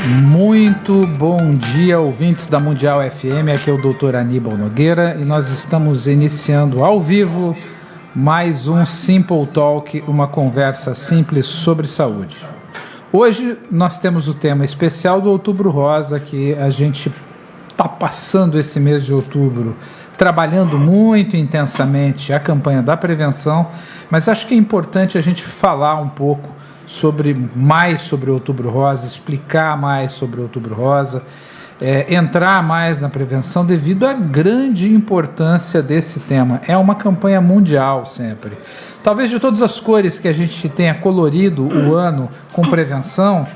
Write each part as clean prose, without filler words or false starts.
Muito bom dia, ouvintes da Mundial FM, aqui é o Dr. Aníbal Nogueira e nós estamos iniciando ao vivo mais um Simple Talk, uma conversa simples sobre saúde. Hoje nós temos o tema especial do Outubro Rosa, que a gente está passando esse mês de outubro trabalhando muito intensamente a campanha da prevenção, mas acho que é importante a gente falar um pouco mais sobre o Outubro Rosa, explicar mais sobre o Outubro Rosa, entrar mais na prevenção devido à grande importância desse tema. É uma campanha mundial sempre. Talvez de todas as cores que a gente tenha colorido o ano com prevenção,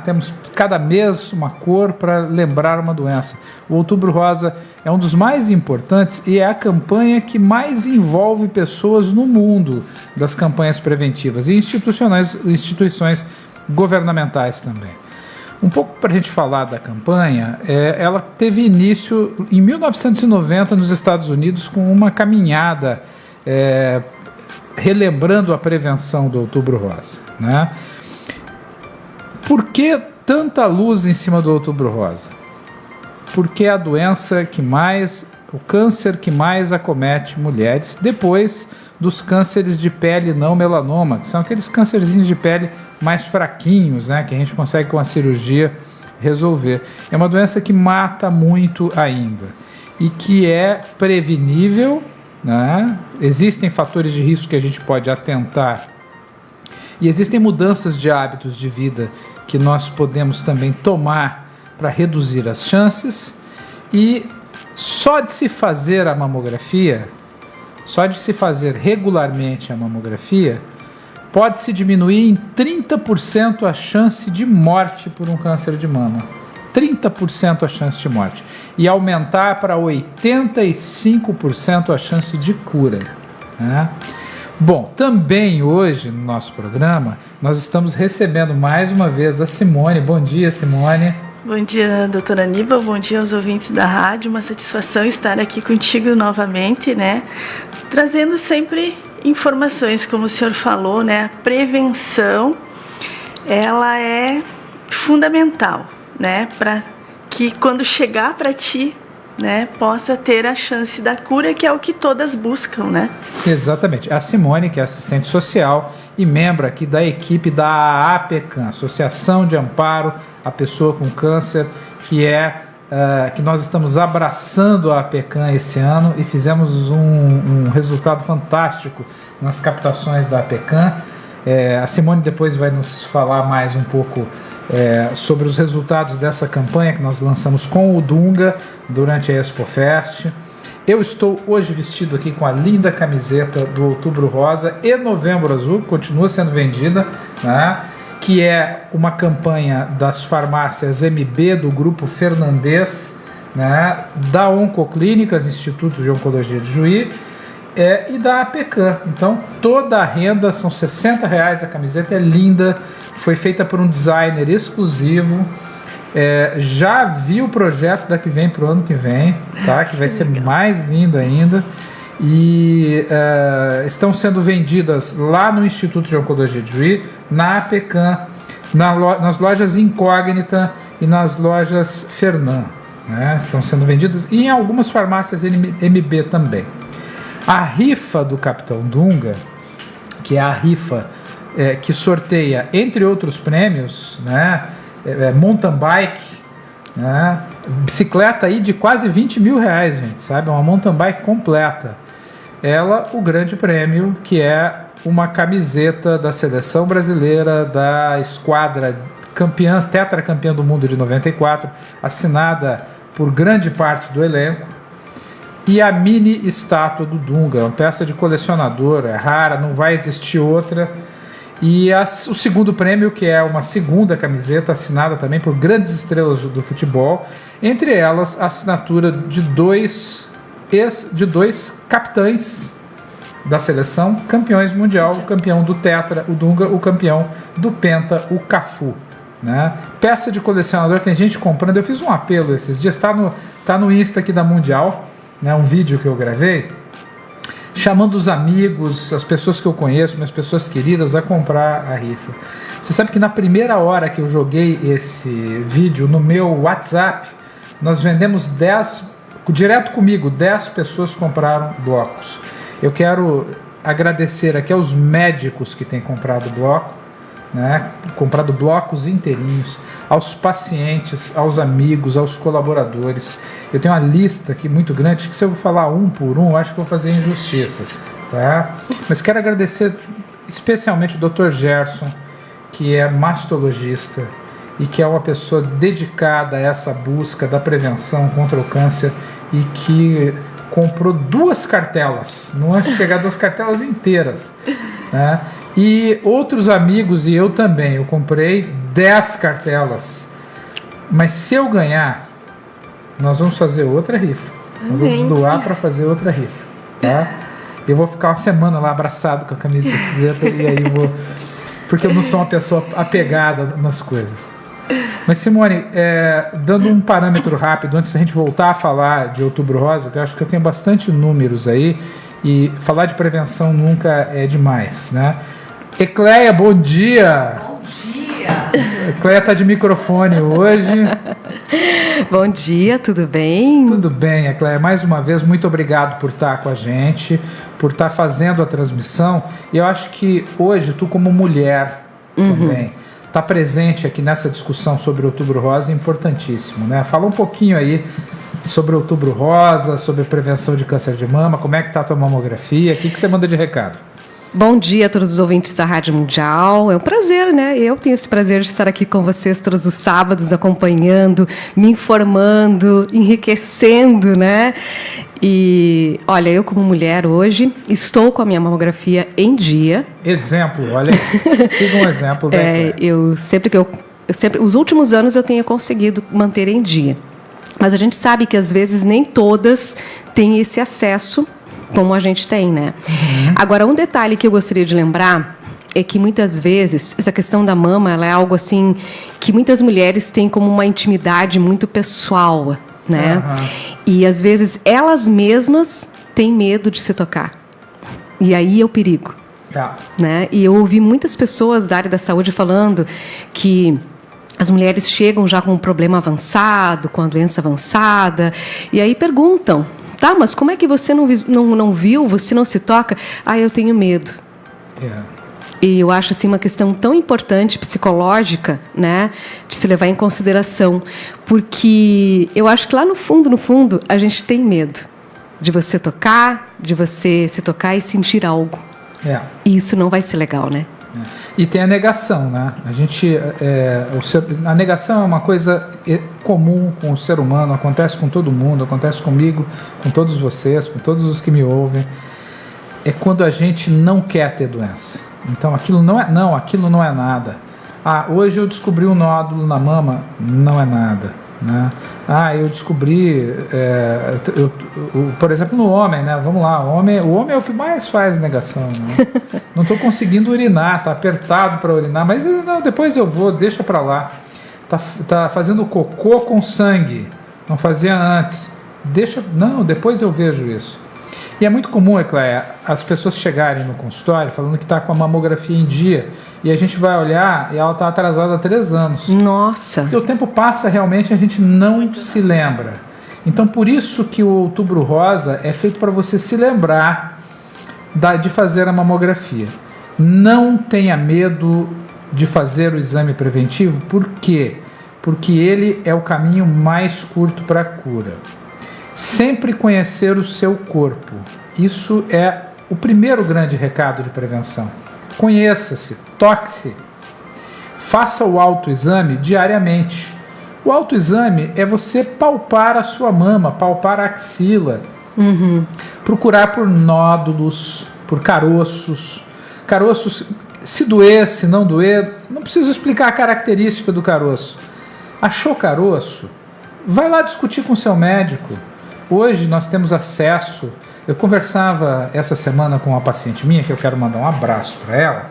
temos cada mês uma cor para lembrar uma doença. O Outubro Rosa é um dos mais importantes e é a campanha que mais envolve pessoas no mundo das campanhas preventivas e instituições governamentais também. Um pouco para a gente falar da campanha, ela teve início em 1990 nos Estados Unidos com uma caminhada relembrando a prevenção do Outubro Rosa, né? Por que tanta luz em cima do Outubro Rosa? Porque é a doença o câncer que mais acomete mulheres, depois dos cânceres de pele não melanoma, que são aqueles câncerzinhos de pele mais fraquinhos, né, que a gente consegue com a cirurgia resolver. É uma doença que mata muito ainda e que é prevenível, né? Existem fatores de risco que a gente pode atentar e existem mudanças de hábitos de vida que nós podemos também tomar para reduzir as chances, e só de se fazer a mamografia, só de se fazer regularmente a mamografia, pode-se diminuir em 30% a chance de morte por um câncer de mama. 30% a chance de morte. E aumentar para 85% a chance de cura, né? Bom, também hoje no nosso programa nós estamos recebendo mais uma vez a Simone. Bom dia, Simone. Bom dia, doutora Aníbal, bom dia aos ouvintes da rádio, uma satisfação estar aqui contigo novamente, né? Trazendo sempre informações, como o senhor falou, né? A prevenção, ela é fundamental, né? Para que quando chegar para ti, né, possa ter a chance da cura, que é o que todas buscam, né? Exatamente. A Simone, que é assistente social e membro aqui da equipe da APECAM, Associação de Amparo à Pessoa com Câncer, que nós estamos abraçando a APECAM esse ano e fizemos um resultado fantástico nas captações da APECAM. A Simone depois vai nos falar mais um pouco sobre os resultados dessa campanha que nós lançamos com o Dunga durante a ExpoFest. Eu estou hoje vestido aqui com a linda camiseta do Outubro Rosa e Novembro Azul, continua sendo vendida, né? Que é uma campanha das farmácias MB do Grupo Fernandes, né? Da Oncoclínicas, Instituto de Oncologia de Juí, e da APECAM. Então toda a renda, são R$60 a camiseta, é linda, foi feita por um designer exclusivo. Já vi o projeto da que vem para o ano que vem, tá? Que vai ser mais linda ainda. E estão sendo vendidas lá no Instituto de Oncologia de Juí, na APECAM, nas lojas Incógnita e nas lojas Fernan, né? Estão sendo vendidas e em algumas farmácias MB também. A rifa do Capitão Dunga, que é a rifa que sorteia, entre outros prêmios, né, mountain bike, né, bicicleta aí de quase R$20 mil, gente, sabe? Uma mountain bike completa. O grande prêmio, que é uma camiseta da seleção brasileira, da esquadra campeã, tetracampeã do mundo de 94, assinada por grande parte do elenco, e a mini estátua do Dunga, uma peça de colecionador, é rara, não vai existir outra. E o segundo prêmio, que é uma segunda camiseta assinada também por grandes estrelas do futebol, entre elas a assinatura de dois capitães da seleção, campeões mundial, o campeão do Tetra, o Dunga, o campeão do Penta, o Cafu, né? Peça de colecionador, tem gente comprando. Eu fiz um apelo esses dias, tá no Insta aqui da Mundial, né? Um vídeo que eu gravei, chamando os amigos, as pessoas que eu conheço, minhas pessoas queridas, a comprar a rifa. Você sabe que na primeira hora que eu joguei esse vídeo no meu WhatsApp, nós vendemos 10, direto comigo, 10 pessoas compraram blocos. Eu quero agradecer aqui aos médicos que têm comprado bloco, né? Comprado blocos inteirinhos, aos pacientes, aos amigos, aos colaboradores. Eu tenho uma lista aqui muito grande, que se eu falar um por um, eu acho que vou fazer injustiça, tá? Mas quero agradecer especialmente o Dr. Gerson, que é mastologista e que é uma pessoa dedicada a essa busca da prevenção contra o câncer e que comprou 2 cartelas, não é chegar 2 cartelas inteiras, né? E outros amigos e eu também, eu comprei 10 cartelas, mas se eu ganhar, nós vamos fazer outra rifa, nós vamos doar para fazer outra rifa, tá? Eu vou ficar uma semana lá abraçado com a camiseta e aí vou, porque eu não sou uma pessoa apegada nas coisas. Mas Simone, dando um parâmetro rápido, antes da gente voltar a falar de Outubro Rosa, que eu acho que eu tenho bastante números aí, e falar de prevenção nunca é demais, né? Ecleia, bom dia! Bom dia! Ecleia está de microfone hoje. Bom dia, tudo bem? Tudo bem, Ecleia. Mais uma vez, muito obrigado por estar com a gente, por estar fazendo a transmissão. E eu acho que hoje, tu como mulher também, está presente aqui nessa discussão sobre Outubro Rosa, é importantíssimo, né? Fala um pouquinho aí sobre Outubro Rosa, sobre prevenção de câncer de mama, como é que está a tua mamografia, o que você manda de recado? Bom dia a todos os ouvintes da Rádio Mundial. É um prazer, né? Eu tenho esse prazer de estar aqui com vocês todos os sábados, acompanhando, me informando, enriquecendo, né? E, olha, eu como mulher hoje estou com a minha mamografia em dia. Exemplo, olha aí. Siga um exemplo. Os últimos anos eu tenho conseguido manter em dia. Mas a gente sabe que às vezes nem todas têm esse acesso como a gente tem, né? Agora, um detalhe que eu gostaria de lembrar é que muitas vezes essa questão da mama, ela é algo assim que muitas mulheres têm como uma intimidade muito pessoal, né? E às vezes elas mesmas têm medo de se tocar. E aí é o perigo. Né? E eu ouvi muitas pessoas da área da saúde falando que as mulheres chegam já com um problema avançado, com a doença avançada, e aí perguntam: tá, mas como é que você não viu, você não se toca? Ah, eu tenho medo. E eu acho assim uma questão tão importante, psicológica, né, de se levar em consideração, porque eu acho que lá no fundo, a gente tem medo de você tocar, de você se tocar e sentir algo. E isso não vai ser legal, né? E tem a negação, né? A negação é uma coisa comum com o ser humano, acontece com todo mundo, acontece comigo, com todos vocês, com todos os que me ouvem. É quando a gente não quer ter doença. Então aquilo não é nada. Ah, hoje eu descobri um nódulo na mama, não é nada, né? Ah, eu descobri, por exemplo, no homem, né? Vamos lá, o homem é o que mais faz negação, né? Não estou conseguindo urinar, tá apertado para urinar, mas não, depois eu vou, deixa para lá. Tá fazendo cocô com sangue, não fazia antes. Depois eu vejo isso. E é muito comum, Ecleia, as pessoas chegarem no consultório falando que está com a mamografia em dia e a gente vai olhar e ela está atrasada há 3 anos. Nossa! Porque o tempo passa, realmente a gente não se lembra. Então, por isso que o Outubro Rosa é feito para você se lembrar de fazer a mamografia. Não tenha medo de fazer o exame preventivo. Por quê? Porque ele é o caminho mais curto para a cura. Sempre conhecer o seu corpo. Isso é o primeiro grande recado de prevenção. Conheça-se, toque-se. Faça o autoexame diariamente. O autoexame é você palpar a sua mama, palpar a axila. Procurar por nódulos, por caroços. Caroços, se doer, se não doer, não preciso explicar a característica do caroço. Achou caroço? Vai lá discutir com o seu médico. Hoje nós temos acesso. Eu conversava essa semana com uma paciente minha, que eu quero mandar um abraço para ela,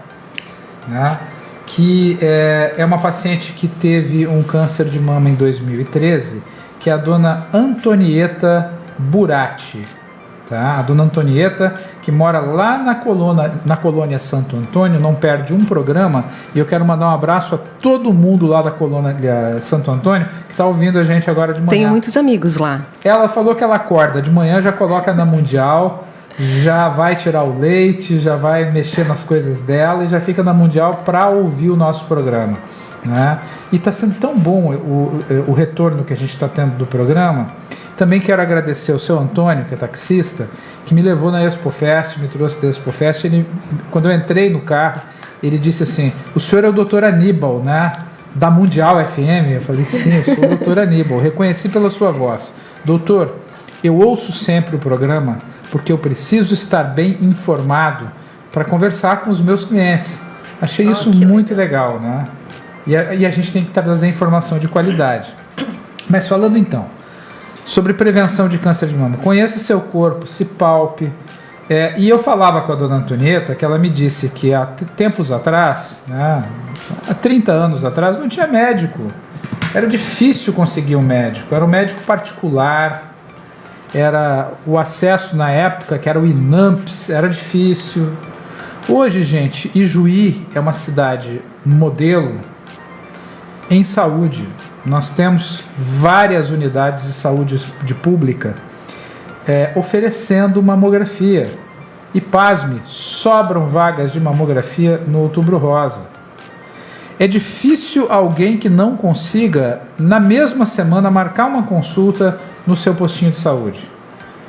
né? Que é uma paciente que teve um câncer de mama em 2013, que é a dona Antonieta Buratti. tá? A dona Antonieta, que mora lá na colônia Santo Antônio, não perde um programa, e eu quero mandar um abraço a todo mundo lá da colônia Santo Antônio, que está ouvindo a gente agora de manhã. Tenho muitos amigos lá. Ela falou que ela acorda de manhã, já coloca na Mundial, já vai tirar o leite, já vai mexer nas coisas dela e já fica na Mundial para ouvir o nosso programa, né? E está sendo tão bom o retorno que a gente está tendo do programa. Também quero agradecer ao seu Antônio, que é taxista, que me levou na ExpoFest, me trouxe da ExpoFest. Quando eu entrei no carro, ele disse assim: o senhor é o Dr. Aníbal, né? Da Mundial FM. Eu falei: sim, eu sou o Dr. Aníbal, reconheci pela sua voz. Doutor, eu ouço sempre o programa porque eu preciso estar bem informado para conversar com os meus clientes. Achei isso muito legal, né? E a gente tem que trazer informação de qualidade. Mas falando então sobre prevenção de câncer de mama, conheça seu corpo, se palpe. E eu falava com a dona Antonieta, que ela me disse que há tempos atrás, né, há 30 anos atrás, não tinha médico. Era difícil conseguir um médico, era um médico particular, era o acesso na época, que era o INAMPS, era difícil. Hoje, gente, Ijuí é uma cidade modelo em saúde. Nós temos várias unidades de saúde pública oferecendo mamografia. E pasme, sobram vagas de mamografia no Outubro Rosa. É difícil alguém que não consiga, na mesma semana, marcar uma consulta no seu postinho de saúde.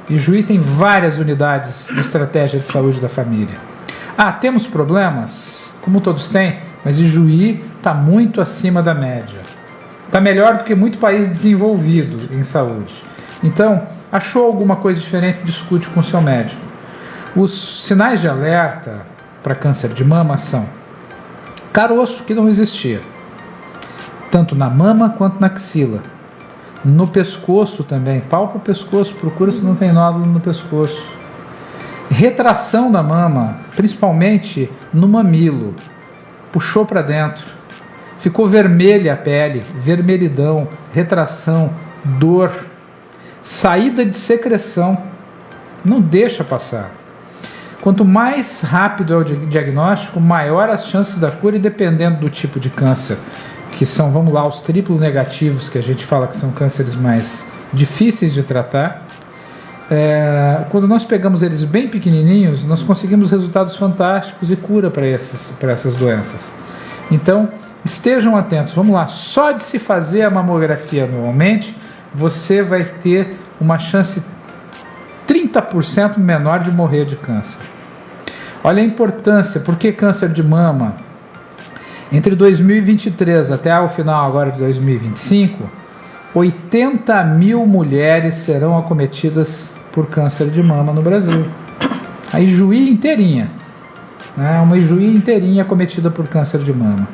Ijuí tem várias unidades de estratégia de saúde da família. Temos problemas? Como todos têm, mas Ijuí está muito acima da média. Está melhor do que muito país desenvolvido em saúde. Então, achou alguma coisa diferente, discute com o seu médico. Os sinais de alerta para câncer de mama são caroço, que não existia, tanto na mama quanto na axila. No pescoço também, palpa o pescoço, procura se não tem nódulo no pescoço. Retração da mama, principalmente no mamilo, puxou para dentro, ficou vermelha a pele, vermelhidão, retração, dor, saída de secreção, não deixa passar. Quanto mais rápido é o diagnóstico, maior as chances da cura, e dependendo do tipo de câncer, que são, vamos lá, os triplo negativos, que a gente fala que são cânceres mais difíceis de tratar, quando nós pegamos eles bem pequenininhos, nós conseguimos resultados fantásticos e cura para essas doenças. Então, estejam atentos. Vamos lá, só de se fazer a mamografia anualmente, você vai ter uma chance 30% menor de morrer de câncer. Olha a importância, porque câncer de mama, entre 2023 até o final agora de 2025, 80 mil mulheres serão acometidas por câncer de mama no Brasil. A Ijuí inteirinha, né? Uma Ijuí inteirinha acometida por câncer de mama.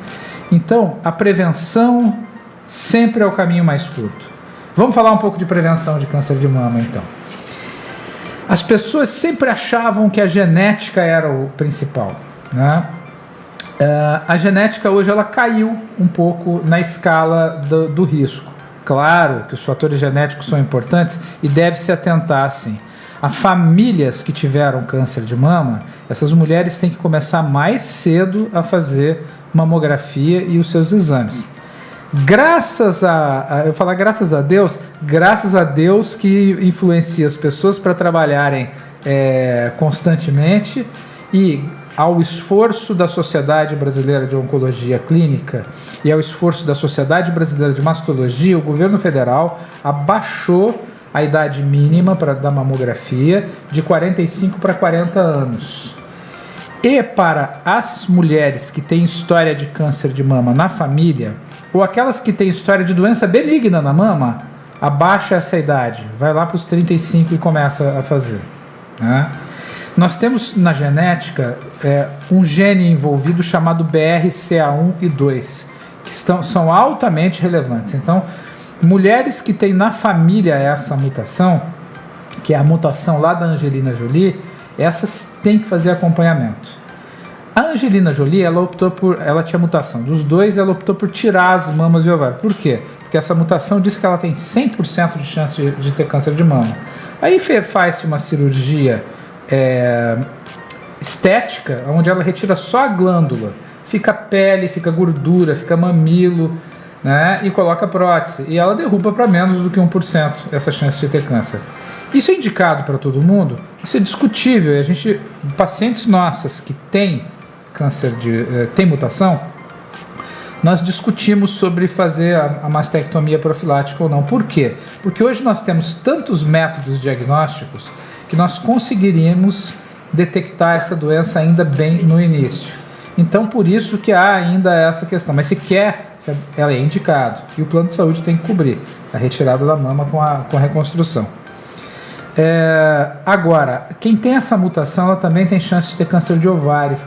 Então, a prevenção sempre é o caminho mais curto. Vamos falar um pouco de prevenção de câncer de mama, então. As pessoas sempre achavam que a genética era o principal, né? A genética hoje ela caiu um pouco na escala do risco. Claro que os fatores genéticos são importantes e deve-se atentar, sim. A famílias que tiveram câncer de mama, essas mulheres têm que começar mais cedo a fazer mamografia e os seus exames. Graças a Deus que influencia as pessoas para trabalharem constantemente, e ao esforço da Sociedade Brasileira de Oncologia Clínica e ao esforço da Sociedade Brasileira de Mastologia, o governo federal abaixou a idade mínima da mamografia de 45 para 40 anos. E para as mulheres que têm história de câncer de mama na família, ou aquelas que têm história de doença benigna na mama, abaixa essa idade, vai lá para os 35 e começa a fazer, né? Nós temos na genética um gene envolvido chamado BRCA1 e 2, que são altamente relevantes. Então, mulheres que têm na família essa mutação, que é a mutação lá da Angelina Jolie, essas têm que fazer acompanhamento. A Angelina Jolie, ela tinha mutação dos dois, ela optou por tirar as mamas e ovário. Por quê? Porque essa mutação diz que ela tem 100% de chance de ter câncer de mama. Aí faz-se uma cirurgia estética, onde ela retira só a glândula, fica pele, fica gordura, fica mamilo, né, e coloca prótese. E ela derruba para menos do que 1% essa chance de ter câncer. Isso é indicado para todo mundo? Isso é discutível. Pacientes nossas que têm câncer tem mutação, nós discutimos sobre fazer a mastectomia profilática ou não. Por quê? Porque hoje nós temos tantos métodos diagnósticos que nós conseguiríamos detectar essa doença ainda bem no início. Então, por isso que há ainda essa questão. Mas ela é indicado. E o plano de saúde tem que cobrir a retirada da mama com a reconstrução. Agora, quem tem essa mutação, ela também tem chance de ter câncer de ovário.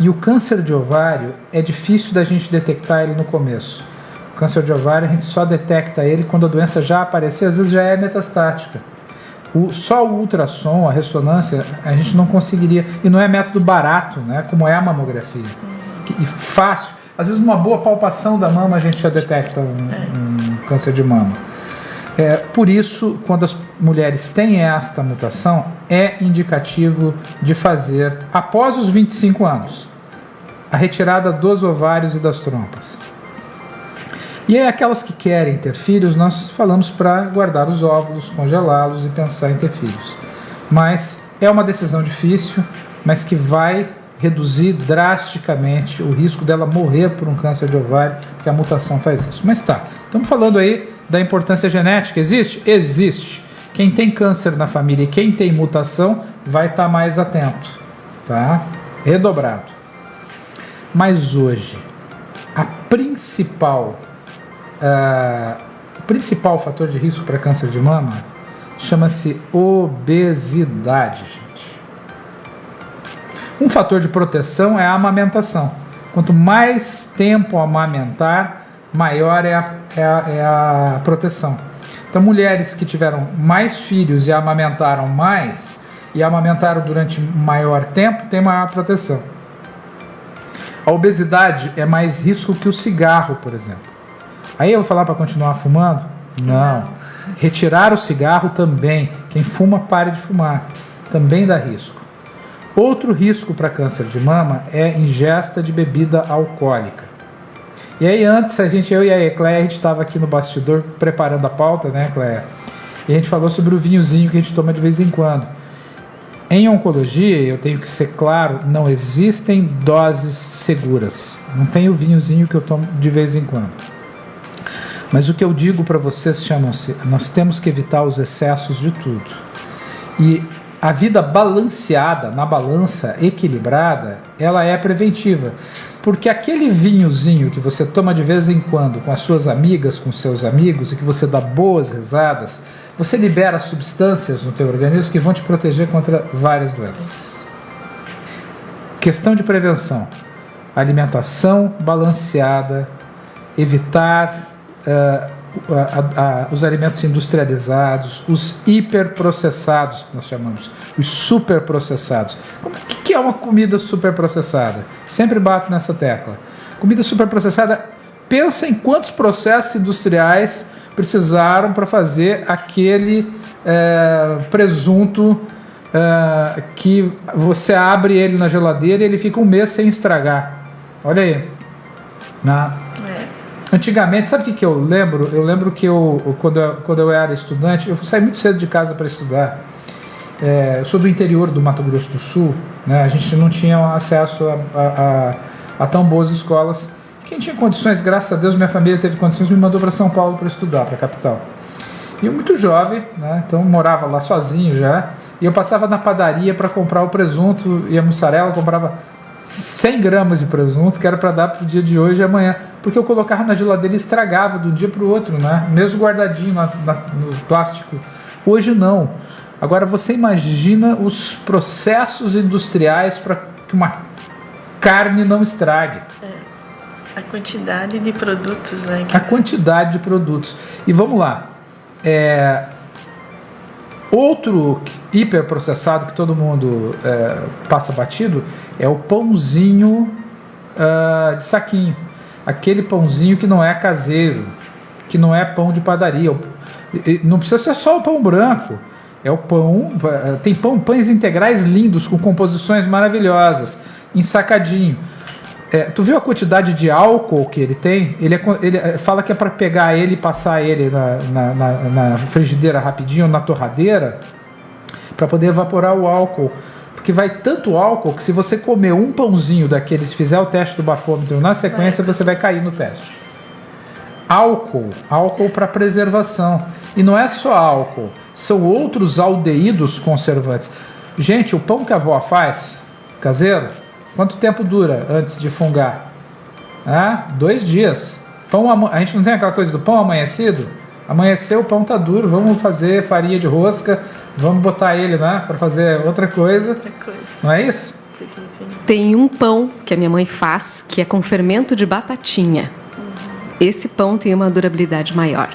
E o câncer de ovário é difícil da gente detectar ele no começo. O câncer de ovário a gente só detecta ele quando a doença já apareceu, às vezes já é metastática. Só o ultrassom, a ressonância, a gente não conseguiria, e não é método barato, né, como é a mamografia. E fácil. Às vezes uma boa palpação da mama a gente já detecta um câncer de mama. Por isso, quando as mulheres têm esta mutação, é indicativo de fazer, após os 25 anos, a retirada dos ovários e das trompas. E aí, aquelas que querem ter filhos, nós falamos para guardar os óvulos, congelá-los e pensar em ter filhos. Mas é uma decisão difícil, mas que vai reduzir drasticamente o risco dela morrer por um câncer de ovário, porque a mutação faz isso. Mas estamos falando aí da importância genética. Existe? Existe. Quem tem câncer na família e quem tem mutação vai estar mais atento, tá? Redobrado. Mas hoje, o principal fator de risco para câncer de mama chama-se obesidade, gente. Um fator de proteção é a amamentação. Quanto mais tempo amamentar, maior é a proteção. Então, mulheres que tiveram mais filhos e amamentaram mais, e amamentaram durante maior tempo, têm maior proteção. A obesidade é mais risco que o cigarro, por exemplo. Aí eu vou falar para continuar fumando? Não. Retirar o cigarro também. Quem fuma, pare de fumar. Também dá risco. Outro risco para câncer de mama é ingesta de bebida alcoólica. E aí antes, eu e a Cléia, a gente estava aqui no bastidor preparando a pauta, né, Cléia? E a gente falou sobre o vinhozinho que a gente toma de vez em quando. Em oncologia, eu tenho que ser claro, não existem doses seguras. Não tem o vinhozinho que eu tomo de vez em quando. Mas o que eu digo para vocês chamam-se, nós temos que evitar os excessos de tudo. E a vida balanceada, na balança equilibrada, ela é preventiva. Porque aquele vinhozinho que você toma de vez em quando com as suas amigas, com seus amigos, e que você dá boas risadas, você libera substâncias no teu organismo que vão te proteger contra várias doenças. Questão de prevenção. Alimentação balanceada, evitar os alimentos industrializados, os hiperprocessados, que nós chamamos, os superprocessados. O que é uma comida superprocessada? Sempre bato nessa tecla. Comida superprocessada, pensa em quantos processos industriais precisaram para fazer aquele presunto que você abre ele na geladeira e ele fica um mês sem estragar. Olha aí. Antigamente, sabe o que eu lembro? Eu lembro que quando eu era estudante, eu saí muito cedo de casa para estudar. Eu sou do interior do Mato Grosso do Sul, né? A gente não tinha acesso a tão boas escolas. Quem tinha condições, graças a Deus, minha família teve condições, me mandou para São Paulo para estudar, para a capital. E eu muito jovem, né? Então morava lá sozinho já, e eu passava na padaria para comprar o presunto e a mussarela, comprava 100 gramas de presunto, que era para dar para o dia de hoje e amanhã, porque eu colocava na geladeira e estragava de um dia para o outro, né? Mesmo guardadinho no plástico. Hoje não. Agora você imagina os processos industriais para que uma carne não estrague. A quantidade de produtos, né? A quantidade de produtos. E vamos lá. Outro hiperprocessado que todo mundo passa batido é o pãozinho de saquinho. Aquele pãozinho que não é caseiro, que não é pão de padaria. Não precisa ser só o pão branco. É o pão. Tem pães integrais lindos, com composições maravilhosas, ensacadinho. Tu viu a quantidade de álcool que ele tem? Ele fala que é para pegar ele e passar ele na frigideira rapidinho, na torradeira, para poder evaporar o álcool. Porque vai tanto álcool que se você comer um pãozinho daqueles, fizer o teste do bafômetro na sequência, você vai cair no teste. Álcool para preservação. E não é só álcool, são outros aldeídos conservantes. Gente, o pão que a avó faz, caseiro, quanto tempo dura antes de fungar? 2 dias. A gente não tem aquela coisa do pão amanhecido? Amanheceu, o pão tá duro, vamos fazer farinha de rosca, vamos botar ele, né, para fazer outra coisa. Não é isso? Tem um pão que a minha mãe faz, que é com fermento de batatinha. Esse pão tem uma durabilidade maior.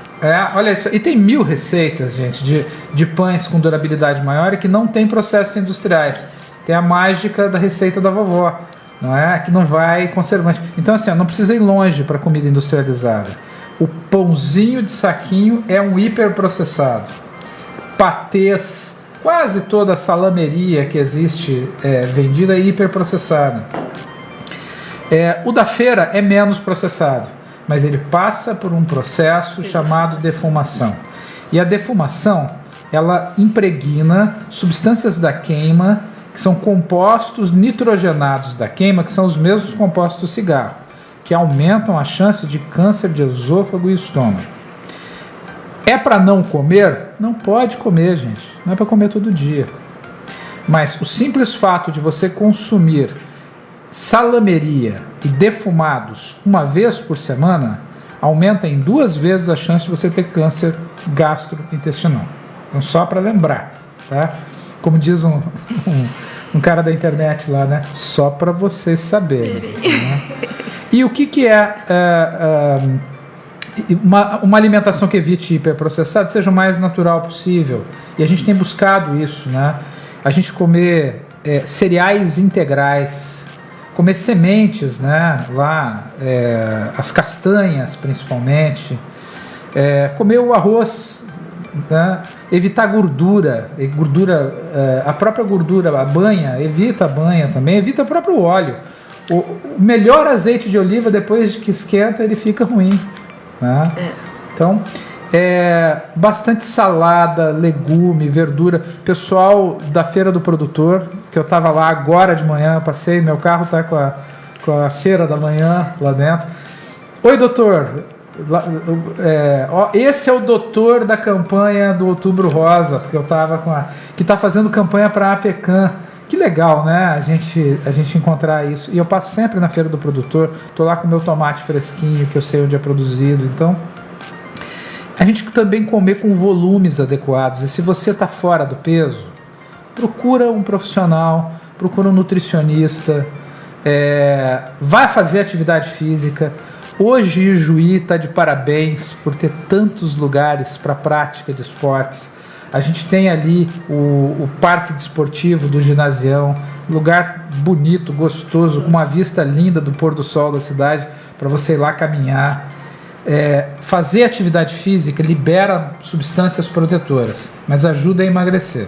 Olha isso. E tem 1000 receitas, gente, de pães com durabilidade maior e que não tem processos industriais. Tem a mágica da receita da vovó, não é? Que não vai conservante. Então, assim, não precisa ir longe para comida industrializada. O pãozinho de saquinho é um hiperprocessado. Patês, quase toda a salameria que existe vendida é hiperprocessada. O da feira é menos processado, mas ele passa por um processo chamado defumação. E a defumação, ela impregna substâncias da queima, que são compostos nitrogenados da queima, que são os mesmos compostos do cigarro, que aumentam a chance de câncer de esôfago e estômago. É para não comer? Não pode comer, gente. Não é para comer todo dia. Mas o simples fato de você consumir salameria e defumados uma vez por semana aumenta em 2 vezes a chance de você ter câncer gastrointestinal. Então, só para lembrar, tá? Como diz um cara da internet lá, né? Só para vocês saberem. Né? E o que é uma alimentação que evite hiperprocessado, seja o mais natural possível. E a gente tem buscado isso, né? A gente comer cereais integrais, comer sementes, né? Lá, as castanhas principalmente, comer o arroz, né? Evitar gordura, a própria gordura, a banha, evita a banha também, evita o próprio óleo. O melhor azeite de oliva, depois que esquenta, ele fica ruim, né? Então, bastante salada, legume, verdura. Pessoal da Feira do Produtor, que eu estava lá agora de manhã, passei, meu carro está com a Feira da Manhã lá dentro. Oi, doutor. Esse é o doutor da campanha do Outubro Rosa, que eu estava que está fazendo campanha para a APECAM. Que legal, né? A gente encontrar isso. E eu passo sempre na Feira do Produtor, estou lá com o meu tomate fresquinho, que eu sei onde é produzido. Então, a gente também comer com volumes adequados. E se você está fora do peso, procura um profissional, procura um nutricionista, vai fazer atividade física. Hoje Ijuí está de parabéns por ter tantos lugares para prática de esportes. A gente tem ali o parque desportivo do Ginasião, lugar bonito, gostoso, com uma vista linda do pôr do sol da cidade, para você ir lá caminhar. Fazer atividade física libera substâncias protetoras, mas ajuda a emagrecer.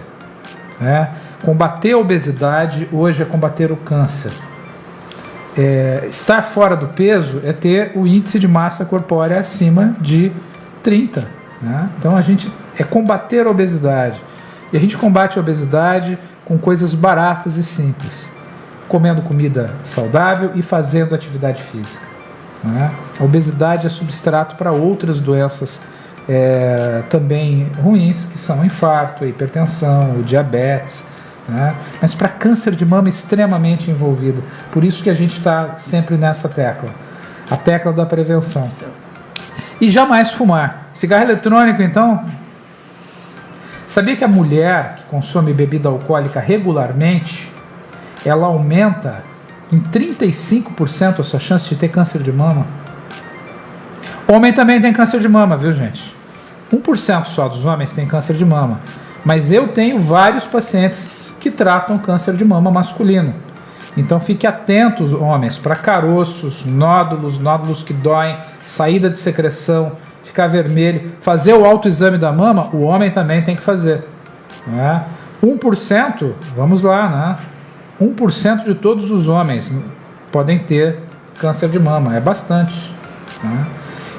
Combater a obesidade hoje é combater o câncer. Estar fora do peso é ter o índice de massa corpórea acima de 30. Né? Então a gente combater a obesidade. E a gente combate a obesidade com coisas baratas e simples. Comendo comida saudável e fazendo atividade física. Né? A obesidade é substrato para outras doenças também ruins, que são o infarto, a hipertensão, o diabetes. Né? Mas para câncer de mama extremamente envolvido. Por isso que a gente está sempre nessa tecla. A tecla da prevenção. E jamais fumar. Cigarro eletrônico, então? Sabia que a mulher que consome bebida alcoólica regularmente, ela aumenta em 35% a sua chance de ter câncer de mama? Homem também tem câncer de mama, viu, gente? 1% só dos homens tem câncer de mama. Mas eu tenho vários pacientes que tratam câncer de mama masculino. Então fique atentos, homens, para caroços, nódulos que doem, saída de secreção, ficar vermelho. Fazer o autoexame da mama, o homem também tem que fazer. Né? 1%, vamos lá, né? 1% de todos os homens podem ter câncer de mama, é bastante. Né?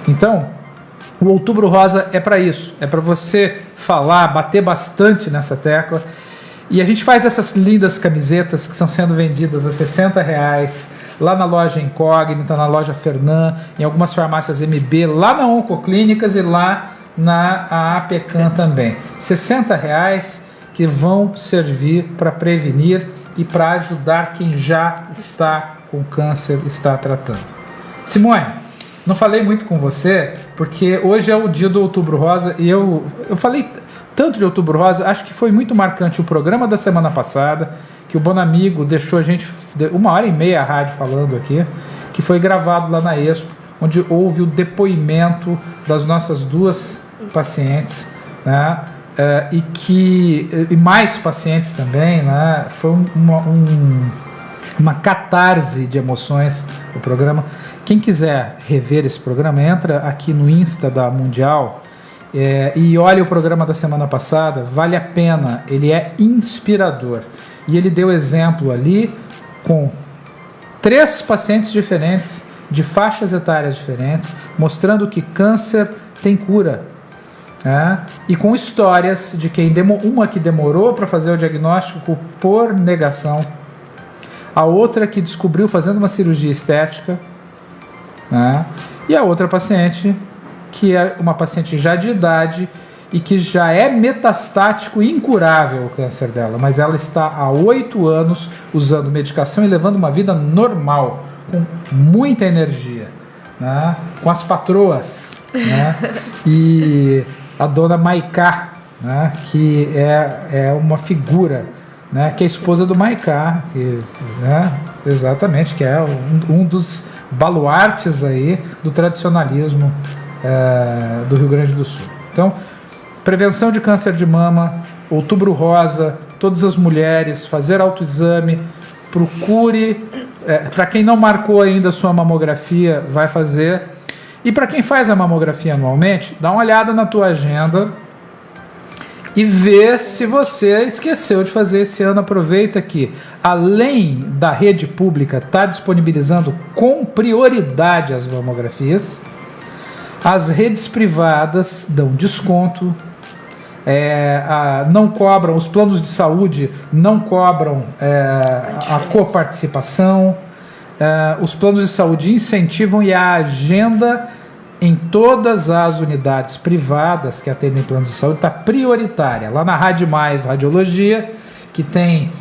Então, o Outubro Rosa é para isso, é para você falar, bater bastante nessa tecla. E a gente faz essas lindas camisetas que estão sendo vendidas a R$60, lá na loja Incógnita, na loja Fernan, em algumas farmácias MB, lá na Oncoclínicas e lá na APECAM também. R$60 que vão servir para prevenir e para ajudar quem já está com câncer, está tratando. Simone, não falei muito com você, porque hoje é o dia do Outubro Rosa e eu falei tanto de Outubro Rosa, acho que foi muito marcante o programa da semana passada, que o Bonamigo deixou a gente 1h30 a rádio falando aqui, que foi gravado lá na Expo, onde houve o depoimento das nossas 2 pacientes, né? E mais pacientes também, né? Foi uma catarse de emoções o programa. Quem quiser rever esse programa, entra aqui no Insta da Mundial e olha o programa da semana passada, vale a pena, ele é inspirador. E ele deu exemplo ali com 3 pacientes diferentes, de faixas etárias diferentes, mostrando que câncer tem cura. E com histórias de quem uma que demorou para fazer o diagnóstico por negação, a outra que descobriu fazendo uma cirurgia estética, e a outra paciente que é uma paciente já de idade e que já é metastático e incurável o câncer dela, mas ela está há 8 anos usando medicação e levando uma vida normal, com muita energia, com as patroas, e a dona Maiká, que é uma figura, que é a esposa do Maiká, exatamente, que é um dos baluartes aí do tradicionalismo do Rio Grande do Sul. Então, prevenção de câncer de mama, Outubro Rosa, todas as mulheres, fazer autoexame, procure, para quem não marcou ainda a sua mamografia, vai fazer. E para quem faz a mamografia anualmente, dá uma olhada na tua agenda e vê se você esqueceu de fazer esse ano. Aproveita que, além da rede pública está disponibilizando com prioridade as mamografias, as redes privadas dão desconto, não cobram, os planos de saúde não cobram a coparticipação, os planos de saúde incentivam, e a agenda em todas as unidades privadas que atendem planos de saúde está prioritária. Lá na Rádio Mais Radiologia, que tem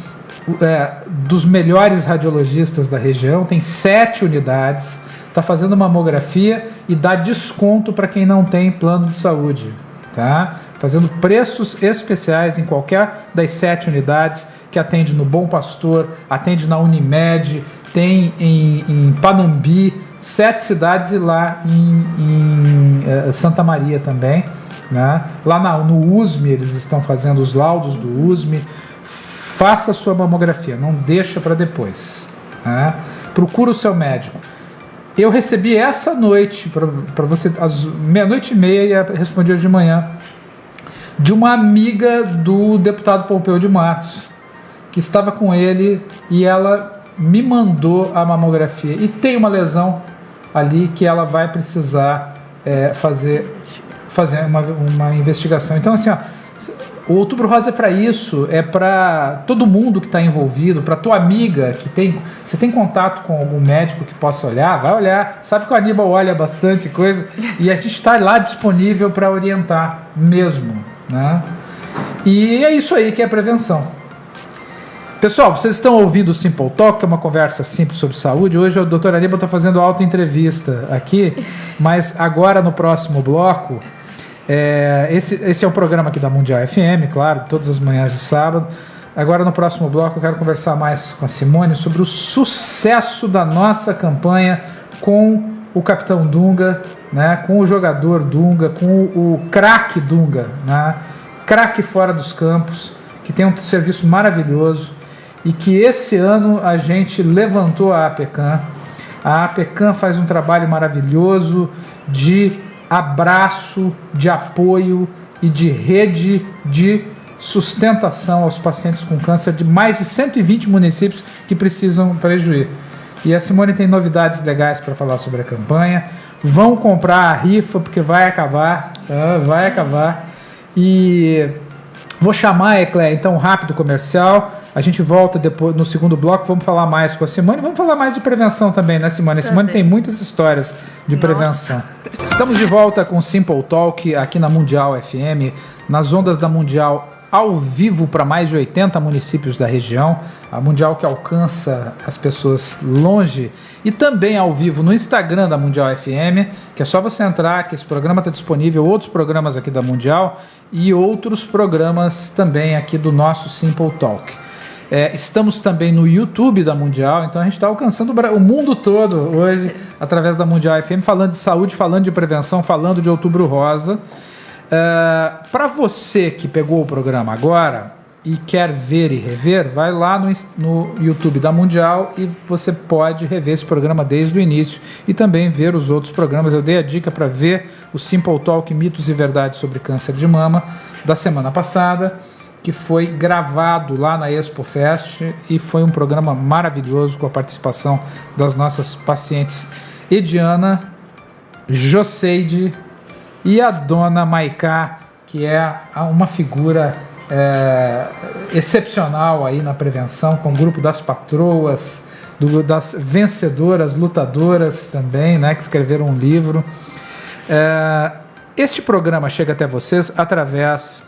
dos melhores radiologistas da região, tem 7 unidades, está fazendo mamografia e dá desconto para quem não tem plano de saúde, tá? Fazendo preços especiais em qualquer das 7 unidades, que atende no Bom Pastor, atende na Unimed, tem em Panambi, 7 cidades, e lá em Santa Maria também, né? Lá no USME, eles estão fazendo os laudos do USME. Faça a sua mamografia, não deixa para depois, né? Procura o seu médico. Eu recebi essa noite, para você, às 00:30, e respondi hoje de manhã, de uma amiga do deputado Pompeu de Matos, que estava com ele, e ela me mandou a mamografia. E tem uma lesão ali que ela vai precisar fazer uma investigação. Então, assim, o Outubro Rosa é para isso, é para todo mundo que está envolvido, para tua amiga que você tem contato com algum médico que possa olhar, vai olhar, sabe que o Aníbal olha bastante coisa, e a gente está lá disponível para orientar mesmo, né? E é isso aí que é prevenção. Pessoal, vocês estão ouvindo o Simple Talk, que é uma conversa simples sobre saúde. Hoje o Dr. Aníbal está fazendo auto-entrevista aqui, mas agora no próximo bloco, esse é um programa aqui da Mundial FM, claro, todas as manhãs de sábado. Agora no próximo bloco eu quero conversar mais com a Simone sobre o sucesso da nossa campanha com o Capitão Dunga, né, com o jogador Dunga, com o craque Dunga, né, craque fora dos campos, que tem um serviço maravilhoso e que esse ano a gente levantou a APECAM. A APECAM faz um trabalho maravilhoso de abraço, de apoio e de rede de sustentação aos pacientes com câncer de mais de 120 municípios que precisam prejuízo. E a Simone tem novidades legais para falar sobre a campanha. Vão comprar a rifa, porque vai acabar, tá? Vai acabar. E vou chamar, Ecléia, então, um rápido comercial. A gente volta depois no segundo bloco, vamos falar mais com a Simone. Vamos falar mais de prevenção também, né, Simone? A Simone tem muitas histórias de prevenção. Estamos de volta com o Simple Talk aqui na Mundial FM, nas ondas da Mundial, ao vivo para mais de 80 municípios da região, a Mundial que alcança as pessoas longe, e também ao vivo no Instagram da Mundial FM, que é só você entrar, que esse programa está disponível, outros programas aqui da Mundial e outros programas também aqui do nosso Simple Talk. Estamos também no YouTube da Mundial, então a gente está alcançando o mundo todo hoje através da Mundial FM, falando de saúde, falando de prevenção, falando de Outubro Rosa. Para você que pegou o programa agora e quer ver e rever, vai lá no YouTube da Mundial e você pode rever esse programa desde o início e também ver os outros programas. Eu dei a dica para ver o Simple Talk Mitos e Verdades sobre Câncer de Mama da semana passada, que foi gravado lá na Expo Fest e foi um programa maravilhoso com a participação das nossas pacientes Ediana, Joseide e a dona Maiká, que é uma figura excepcional aí na prevenção, com o grupo das patroas, das vencedoras, lutadoras também, né, que escreveram um livro. Este programa chega até vocês através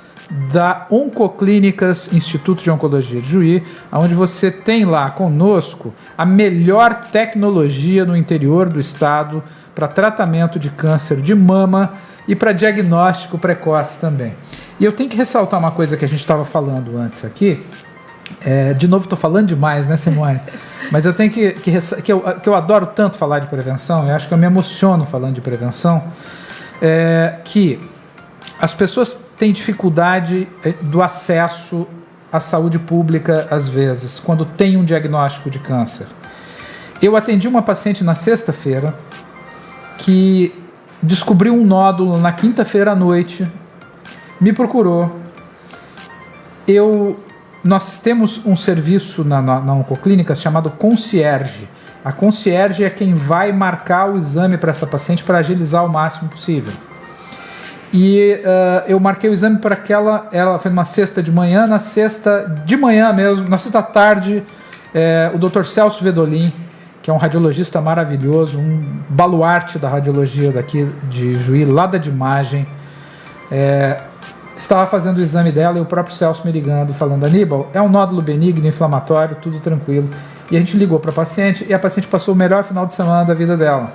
da Oncoclínicas Instituto de Oncologia de Juí, onde você tem lá conosco a melhor tecnologia no interior do estado para tratamento de câncer de mama e para diagnóstico precoce também. E eu tenho que ressaltar uma coisa que a gente estava falando antes aqui. De novo, estou falando demais, né, Simone? Mas eu tenho que eu adoro tanto falar de prevenção, eu acho que eu me emociono falando de prevenção, que as pessoas têm dificuldade do acesso à saúde pública, às vezes, quando tem um diagnóstico de câncer. Eu atendi uma paciente na sexta-feira que descobriu um nódulo na quinta-feira à noite, me procurou. Nós temos um serviço na Oncoclínica chamado concierge. A concierge é quem vai marcar o exame para essa paciente para agilizar o máximo possível. E eu marquei o exame para ela foi numa sexta de manhã, na sexta de manhã mesmo, na sexta tarde, o Dr. Celso Vedolin, que é um radiologista maravilhoso, um baluarte da radiologia daqui de Juí, lá da Imagem, estava fazendo o exame dela e o próprio Celso me ligando, falando: Aníbal, é um nódulo benigno, inflamatório, tudo tranquilo. E a gente ligou para a paciente e a paciente passou o melhor final de semana da vida dela.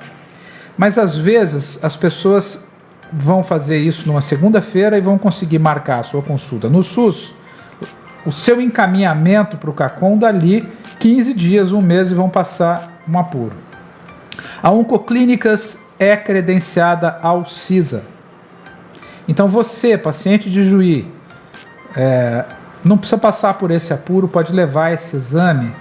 Mas às vezes as pessoas vão fazer isso numa segunda-feira e vão conseguir marcar a sua consulta no SUS, o seu encaminhamento para o CACOM dali 15 dias, um mês, e vão passar um apuro. A Oncoclínicas é credenciada ao CISA. Então você, paciente de Juí, não precisa passar por esse apuro, pode levar esse exame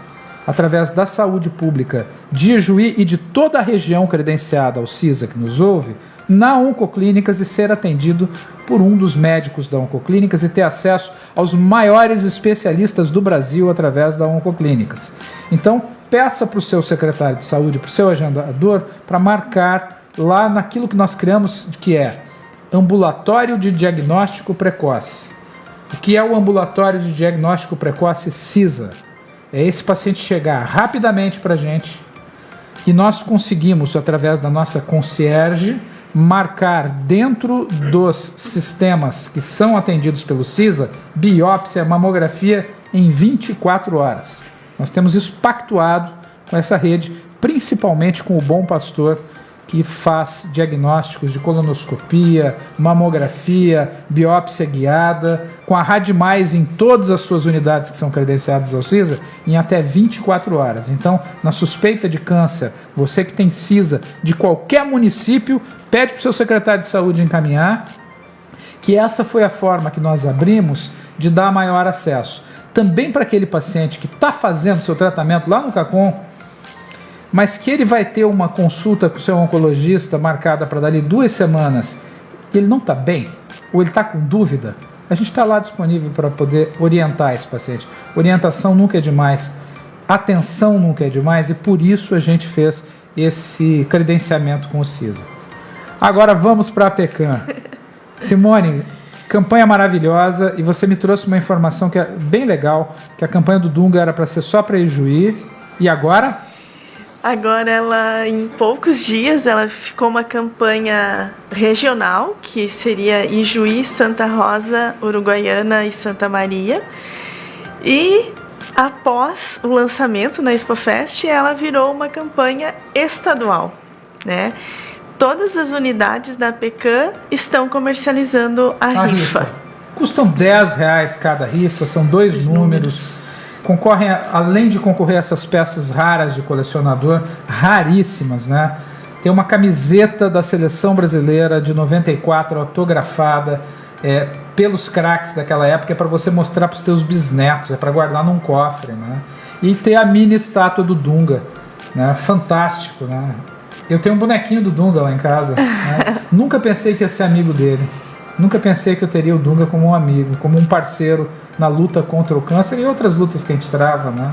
através da saúde pública de Juí e de toda a região credenciada ao CISA que nos ouve, na Oncoclínicas, e ser atendido por um dos médicos da Oncoclínicas e ter acesso aos maiores especialistas do Brasil através da Oncoclínicas. Então, peça para o seu secretário de saúde, para o seu agendador, para marcar lá naquilo que nós criamos, que é Ambulatório de Diagnóstico Precoce. O que é o Ambulatório de Diagnóstico Precoce CISA? É esse paciente chegar rapidamente para a gente e nós conseguimos, através da nossa concierge, marcar dentro dos sistemas que são atendidos pelo CISA, biópsia, mamografia em 24 horas. Nós temos isso pactuado com essa rede, principalmente com o Bom Pastor, que faz diagnósticos de colonoscopia, mamografia, biópsia guiada, com a Radimais em todas as suas unidades que são credenciadas ao CISA, em até 24 horas. Então, na suspeita de câncer, você que tem CISA de qualquer município, pede para o seu secretário de saúde encaminhar, que essa foi a forma que nós abrimos de dar maior acesso. Também para aquele paciente que está fazendo seu tratamento lá no CACOM, mas que ele vai ter uma consulta com o seu oncologista marcada para dali 2 semanas, e ele não está bem, ou ele está com dúvida, a gente está lá disponível para poder orientar esse paciente. Orientação nunca é demais, atenção nunca é demais, e por isso a gente fez esse credenciamento com o CISA. Agora vamos para a APECAM. Simone, campanha maravilhosa, e você me trouxe uma informação que é bem legal, que a campanha do Dunga era para ser só para Ijuí, e agora? Agora ela, em poucos dias, ela ficou uma campanha regional, que seria Ijuí, Santa Rosa, Uruguaiana e Santa Maria. E após o lançamento na ExpoFest, ela virou uma campanha estadual, né? Todas as unidades da APECAM estão comercializando a rifa. Custam R$10 cada rifa, são 2 números. Concorrem, além de concorrer a essas peças raras de colecionador, raríssimas, né? Tem uma camiseta da seleção brasileira de 94, autografada pelos craques daquela época, é para você mostrar para os seus bisnetos, é para guardar num cofre, né? E ter a mini estátua do Dunga, né? Fantástico, né? Eu tenho um bonequinho do Dunga lá em casa, né? Nunca pensei que ia ser amigo dele. Nunca pensei que eu teria o Dunga como um amigo, como um parceiro na luta contra o câncer e outras lutas que a gente trava, né?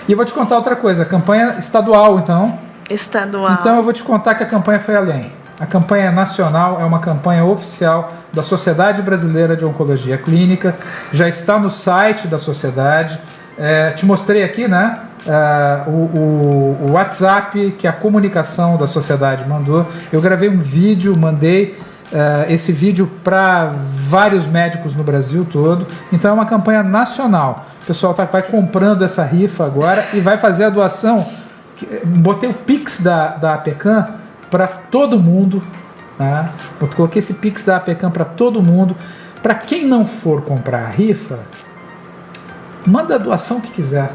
E eu vou te contar outra coisa, a campanha estadual, então. Estadual. Então eu vou te contar que a campanha foi além. A campanha nacional é uma campanha oficial da Sociedade Brasileira de Oncologia Clínica, já está no site da sociedade. Te mostrei aqui, né? O WhatsApp que a comunicação da sociedade mandou. Eu gravei um vídeo, mandei esse vídeo para vários médicos no Brasil todo. Então é uma campanha nacional. O pessoal vai comprando essa rifa agora e vai fazer a doação. Botei o Pix da APECAM para todo mundo, né? Coloquei esse Pix da APECAM para todo mundo. Para quem não for comprar a rifa, manda a doação que quiser,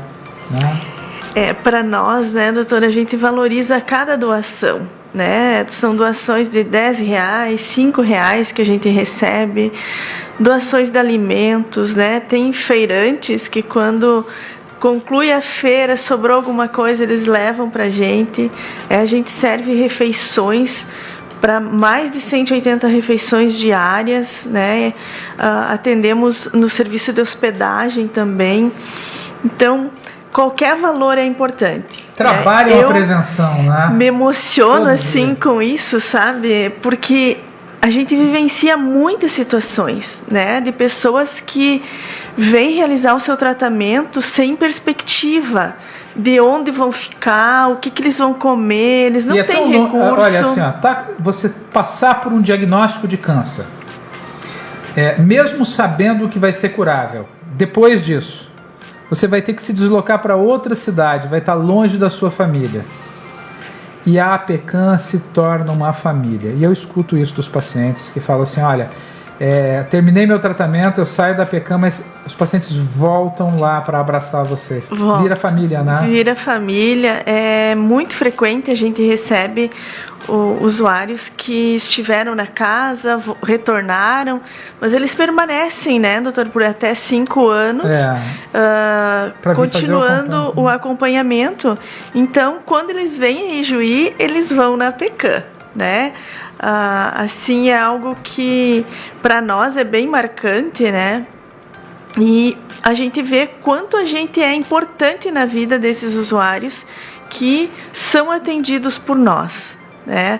né? Para nós, né, doutora, a gente valoriza cada doação, né? São doações de R$10, R$5 que a gente recebe, doações de alimentos, né? Tem feirantes que quando conclui a feira, sobrou alguma coisa, eles levam para a gente serve refeições para mais de 180 refeições diárias, né? Atendemos no serviço de hospedagem também. Então, qualquer valor é importante. Trabalham a prevenção, né? Me emociono assim com isso, sabe? Porque a gente vivencia muitas situações, né? De pessoas que vêm realizar o seu tratamento sem perspectiva de onde vão ficar, o que eles vão comer, eles não têm recurso. Olha assim, você passar por um diagnóstico de câncer, mesmo sabendo que vai ser curável, depois disso, você vai ter que se deslocar para outra cidade, vai estar longe da sua família. E a APECAM se torna uma família. E eu escuto isso dos pacientes que falam assim, olha, terminei meu tratamento, eu saio da APECAM, mas os pacientes voltam lá para abraçar vocês. Vira família, né? Vira família. É muito frequente, a gente recebe usuários que estiveram na casa, retornaram, mas eles permanecem, né, doutor, por até 5 anos, continuando o acompanhamento. Então, quando eles vêm em Ijuí, eles vão na APECAM, né? Assim, é algo que para nós é bem marcante, né? E a gente vê quanto a gente é importante na vida desses usuários que são atendidos por nós, né?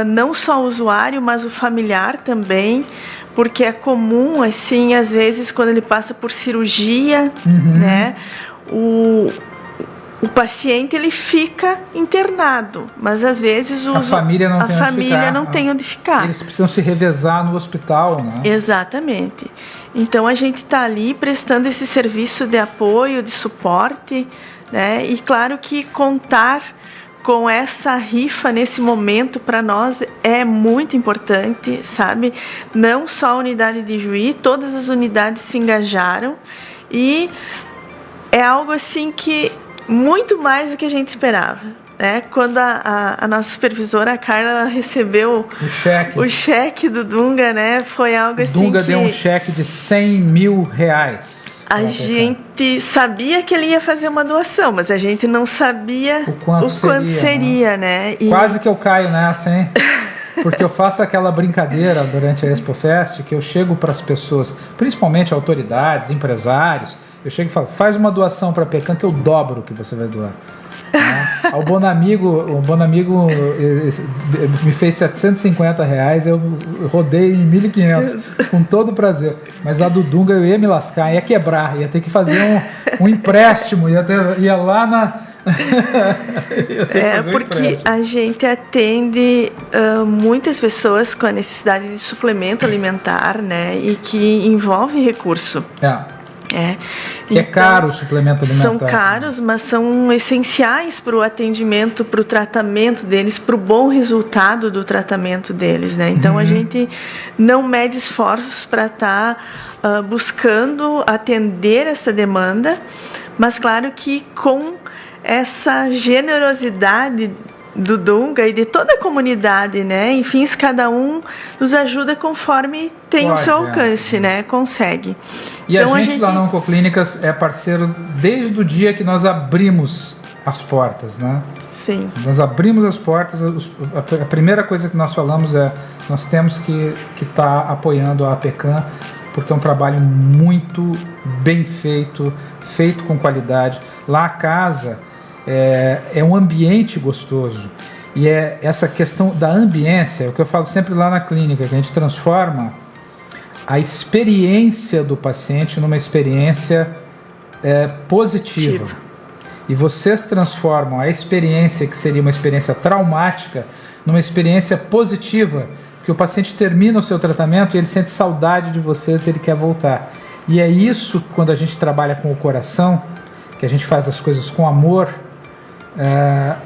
Não só o usuário, mas o familiar também, porque é comum, assim, às vezes, quando ele passa por cirurgia, né? O paciente ele fica internado, mas às vezes a família não tem onde ficar. Eles precisam se revezar no hospital, né? Exatamente. Então a gente está ali prestando esse serviço de apoio, de suporte, né? E claro que contar com essa rifa nesse momento para nós é muito importante, sabe? Não só a unidade de Ijuí, todas as unidades se engajaram e é algo assim que muito mais do que a gente esperava. quando a nossa supervisora, a Carla, recebeu o cheque do Dunga, né? Foi algo assim. O Dunga deu um cheque de R$100 mil. A gente sabia que ele ia fazer uma doação, mas a gente não sabia o quanto seria, né? Quase que eu caio nessa, hein? Porque eu faço aquela brincadeira durante a ExpoFest, que eu chego para as pessoas, principalmente autoridades, empresários, eu chego e falo, faz uma doação para a Pecan que eu dobro o que você vai doar. O Bonamigo me fez R$750, eu rodei em 1.500 com todo prazer, mas a do Dunga eu ia me lascar, ia quebrar, ia ter que fazer um empréstimo, ia lá na porque a gente atende muitas pessoas com a necessidade de suplemento alimentar, né, e que envolve recurso. Então, caro o suplemento alimentar. São caros, mas são essenciais para o atendimento, para o tratamento deles, para o bom resultado do tratamento deles, né? Então a gente não mede esforços para estar buscando atender essa demanda, mas claro que com essa generosidade do Dunga e de toda a comunidade, né? Enfim, cada um nos ajuda conforme tem o seu alcance, né? Consegue. E então, a gente lá na Oncoclínicas é parceiro desde o dia que nós abrimos as portas, né? Sim. Nós abrimos as portas, a primeira coisa que nós falamos é nós temos que estar apoiando a Pecan, porque é um trabalho muito bem feito com qualidade. Lá a casa é um ambiente gostoso, e é essa questão da ambiência, é o que eu falo sempre lá na clínica, que a gente transforma a experiência do paciente numa experiência positiva. E vocês transformam a experiência, que seria uma experiência traumática, numa experiência positiva, que o paciente termina o seu tratamento e ele sente saudade de vocês, ele quer voltar. E é isso, quando a gente trabalha com o coração, que a gente faz as coisas com amor,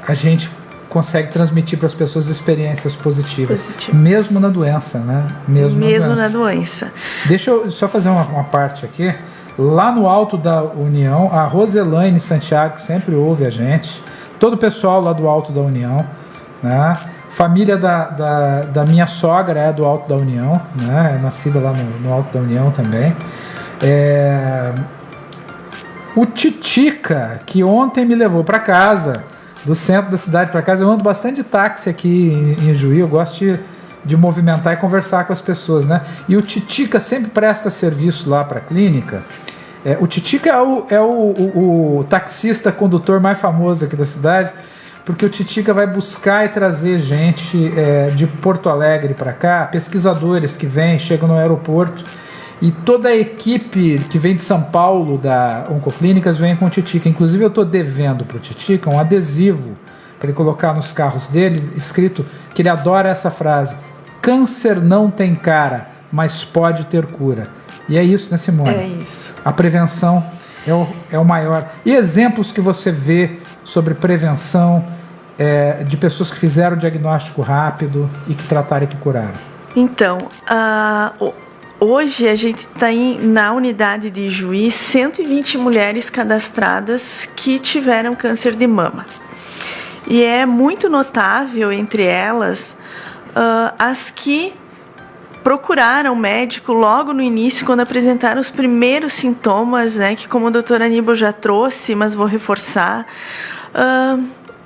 a gente consegue transmitir para as pessoas experiências positivas, mesmo na doença, né? Mesmo na doença. Deixa eu só fazer uma parte aqui. Lá no Alto da União, a Roselaine Santiago, que sempre ouve a gente, todo o pessoal lá do Alto da União, né? Família da minha sogra é do Alto da União, né? É nascida lá no Alto da União também. O Titica, que ontem me levou para casa, do centro da cidade para casa. Eu ando bastante de táxi aqui em Juí, eu gosto de movimentar e conversar com as pessoas, né? E o Titica sempre presta serviço lá para a clínica. O Titica é o taxista condutor mais famoso aqui da cidade, porque o Titica vai buscar e trazer gente de Porto Alegre para cá, pesquisadores que chegam no aeroporto. E toda a equipe que vem de São Paulo da Oncoclínicas vem com o Titica. Inclusive eu estou devendo para o Titica um adesivo para ele colocar nos carros dele, escrito que ele adora essa frase: câncer não tem cara, mas pode ter cura. E é isso, né, Simone? É isso. A prevenção é o maior. E exemplos que você vê sobre prevenção de pessoas que fizeram o diagnóstico rápido e que trataram e que curaram? Então, hoje a gente tem na unidade de Juí 120 mulheres cadastradas que tiveram câncer de mama. E é muito notável entre elas as que procuraram médico logo no início, quando apresentaram os primeiros sintomas, né, que como a doutora Aníbal já trouxe, mas vou reforçar,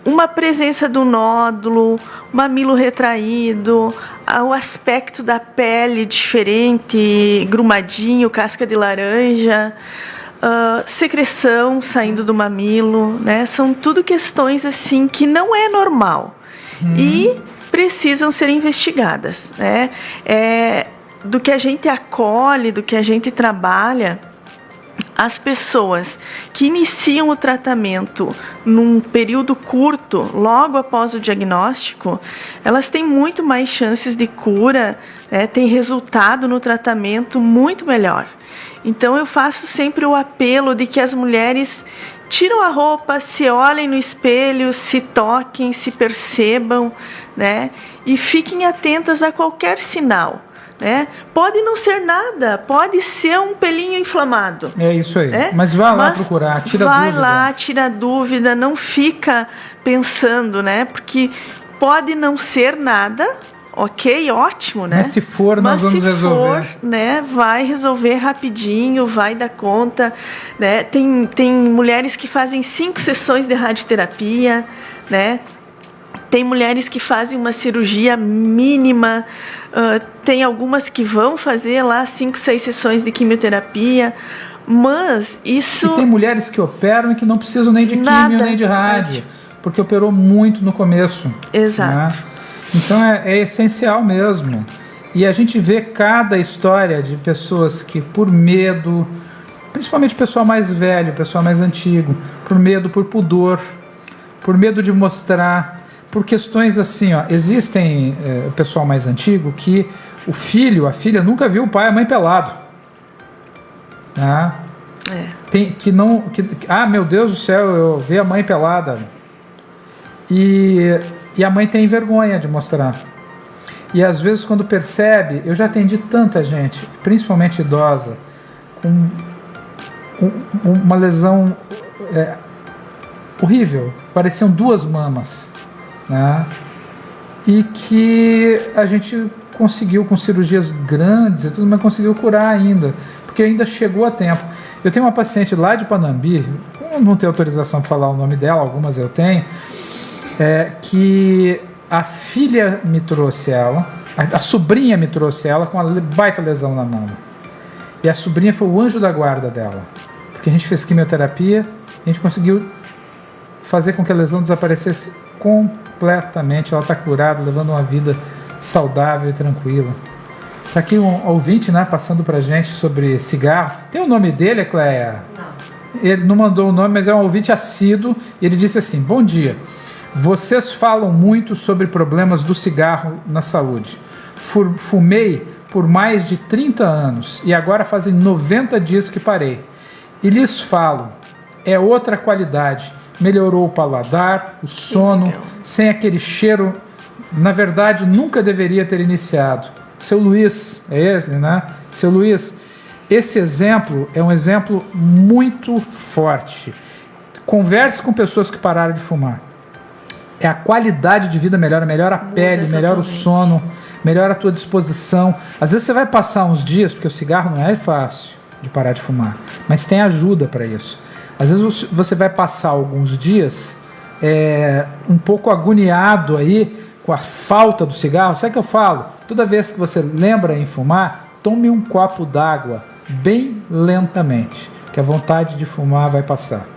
uma presença do nódulo, mamilo retraído, o aspecto da pele diferente, grumadinho, casca de laranja, secreção saindo do mamilo, né? São tudo questões assim que não é normal e precisam ser investigadas, né? Do que a gente acolhe, do que a gente trabalha, as pessoas que iniciam o tratamento num período curto, logo após o diagnóstico, elas têm muito mais chances de cura, né? Têm resultado no tratamento muito melhor. Então eu faço sempre o apelo de que as mulheres tiram a roupa, se olhem no espelho, se toquem, se percebam, né? E fiquem atentas a qualquer sinal. né? Pode não ser nada, pode ser um pelinho inflamado. É isso aí. Mas vai lá procurar, tira vai dúvida. Vai lá, tira dúvida, não fica pensando, né? Porque pode não ser nada, ok, ótimo, né? Mas se for, nós vamos resolver. Mas se for, né, vai resolver rapidinho, vai dar conta, né? Tem mulheres que fazem 5 sessões de radioterapia, né? Tem mulheres que fazem uma cirurgia mínima, tem algumas que vão fazer lá 5, 6 sessões de quimioterapia, mas isso... E tem mulheres que operam e que não precisam nem de quimio, nem de rádio, porque operou muito no começo. Exato. Né? Então é essencial mesmo. E a gente vê cada história de pessoas que por medo, principalmente o pessoal mais velho, o pessoal mais antigo, por medo, por pudor, por medo de mostrar... Por questões assim, ó, existem o pessoal mais antigo que o filho, a filha nunca viu o pai e a mãe pelado. Né? Tem, meu Deus do céu, eu vi a mãe pelada. E a mãe tem vergonha de mostrar. E às vezes quando percebe, eu já atendi tanta gente, principalmente idosa, com uma lesão horrível, pareciam 2 mamas. Né? E que a gente conseguiu com cirurgias grandes e tudo, mas conseguiu curar ainda, porque ainda chegou a tempo. Eu tenho uma paciente lá de Panambi, eu não tenho autorização para falar o nome dela, algumas eu tenho, que a filha me trouxe ela, a sobrinha me trouxe ela com uma baita lesão na mão. E a sobrinha foi o anjo da guarda dela, porque a gente fez quimioterapia, a gente conseguiu fazer com que a lesão desaparecesse completamente. Ela está curada, levando uma vida saudável e tranquila. Está aqui um ouvinte, né, passando para a gente sobre cigarro. Tem o nome dele, Cleia? Não. Ele não mandou o nome, mas é um ouvinte assíduo. E ele disse assim: bom dia, vocês falam muito sobre problemas do cigarro na saúde. Fumei por mais de 30 anos e agora fazem 90 dias que parei. E lhes falo, é outra qualidade. Melhorou o paladar, o sono, sem aquele cheiro. Na verdade, nunca deveria ter iniciado. Seu Luiz, é ele, né? Seu Luiz, esse exemplo é um exemplo muito forte. Converse com pessoas que pararam de fumar. A qualidade de vida melhora a pele, melhora o sono, melhora a tua disposição. Às vezes você vai passar uns dias, porque o cigarro não é fácil de parar de fumar, mas tem ajuda para isso. Às vezes você vai passar alguns dias um pouco agoniado aí com a falta do cigarro. Sabe o que eu falo? Toda vez que você lembra em fumar, tome um copo d'água bem lentamente, que a vontade de fumar vai passar.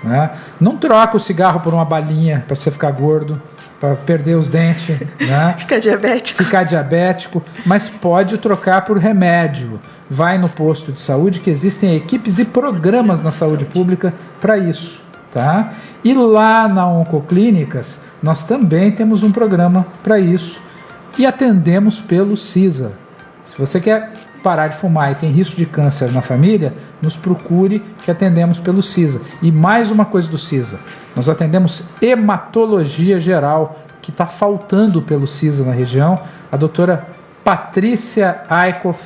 Né? Não troca o cigarro por uma balinha para você ficar gordo, para perder os dentes, né? Ficar diabético, mas pode trocar por remédio. Vai no posto de saúde, que existem equipes e programas na saúde pública para isso, tá? E lá na Oncoclínicas, nós também temos um programa para isso e atendemos pelo CISA. Se você quer parar de fumar e tem risco de câncer na família, nos procure que atendemos pelo CISA. E mais uma coisa do CISA, nós atendemos hematologia geral, que está faltando pelo CISA na região. A doutora Patrícia Eickhoff,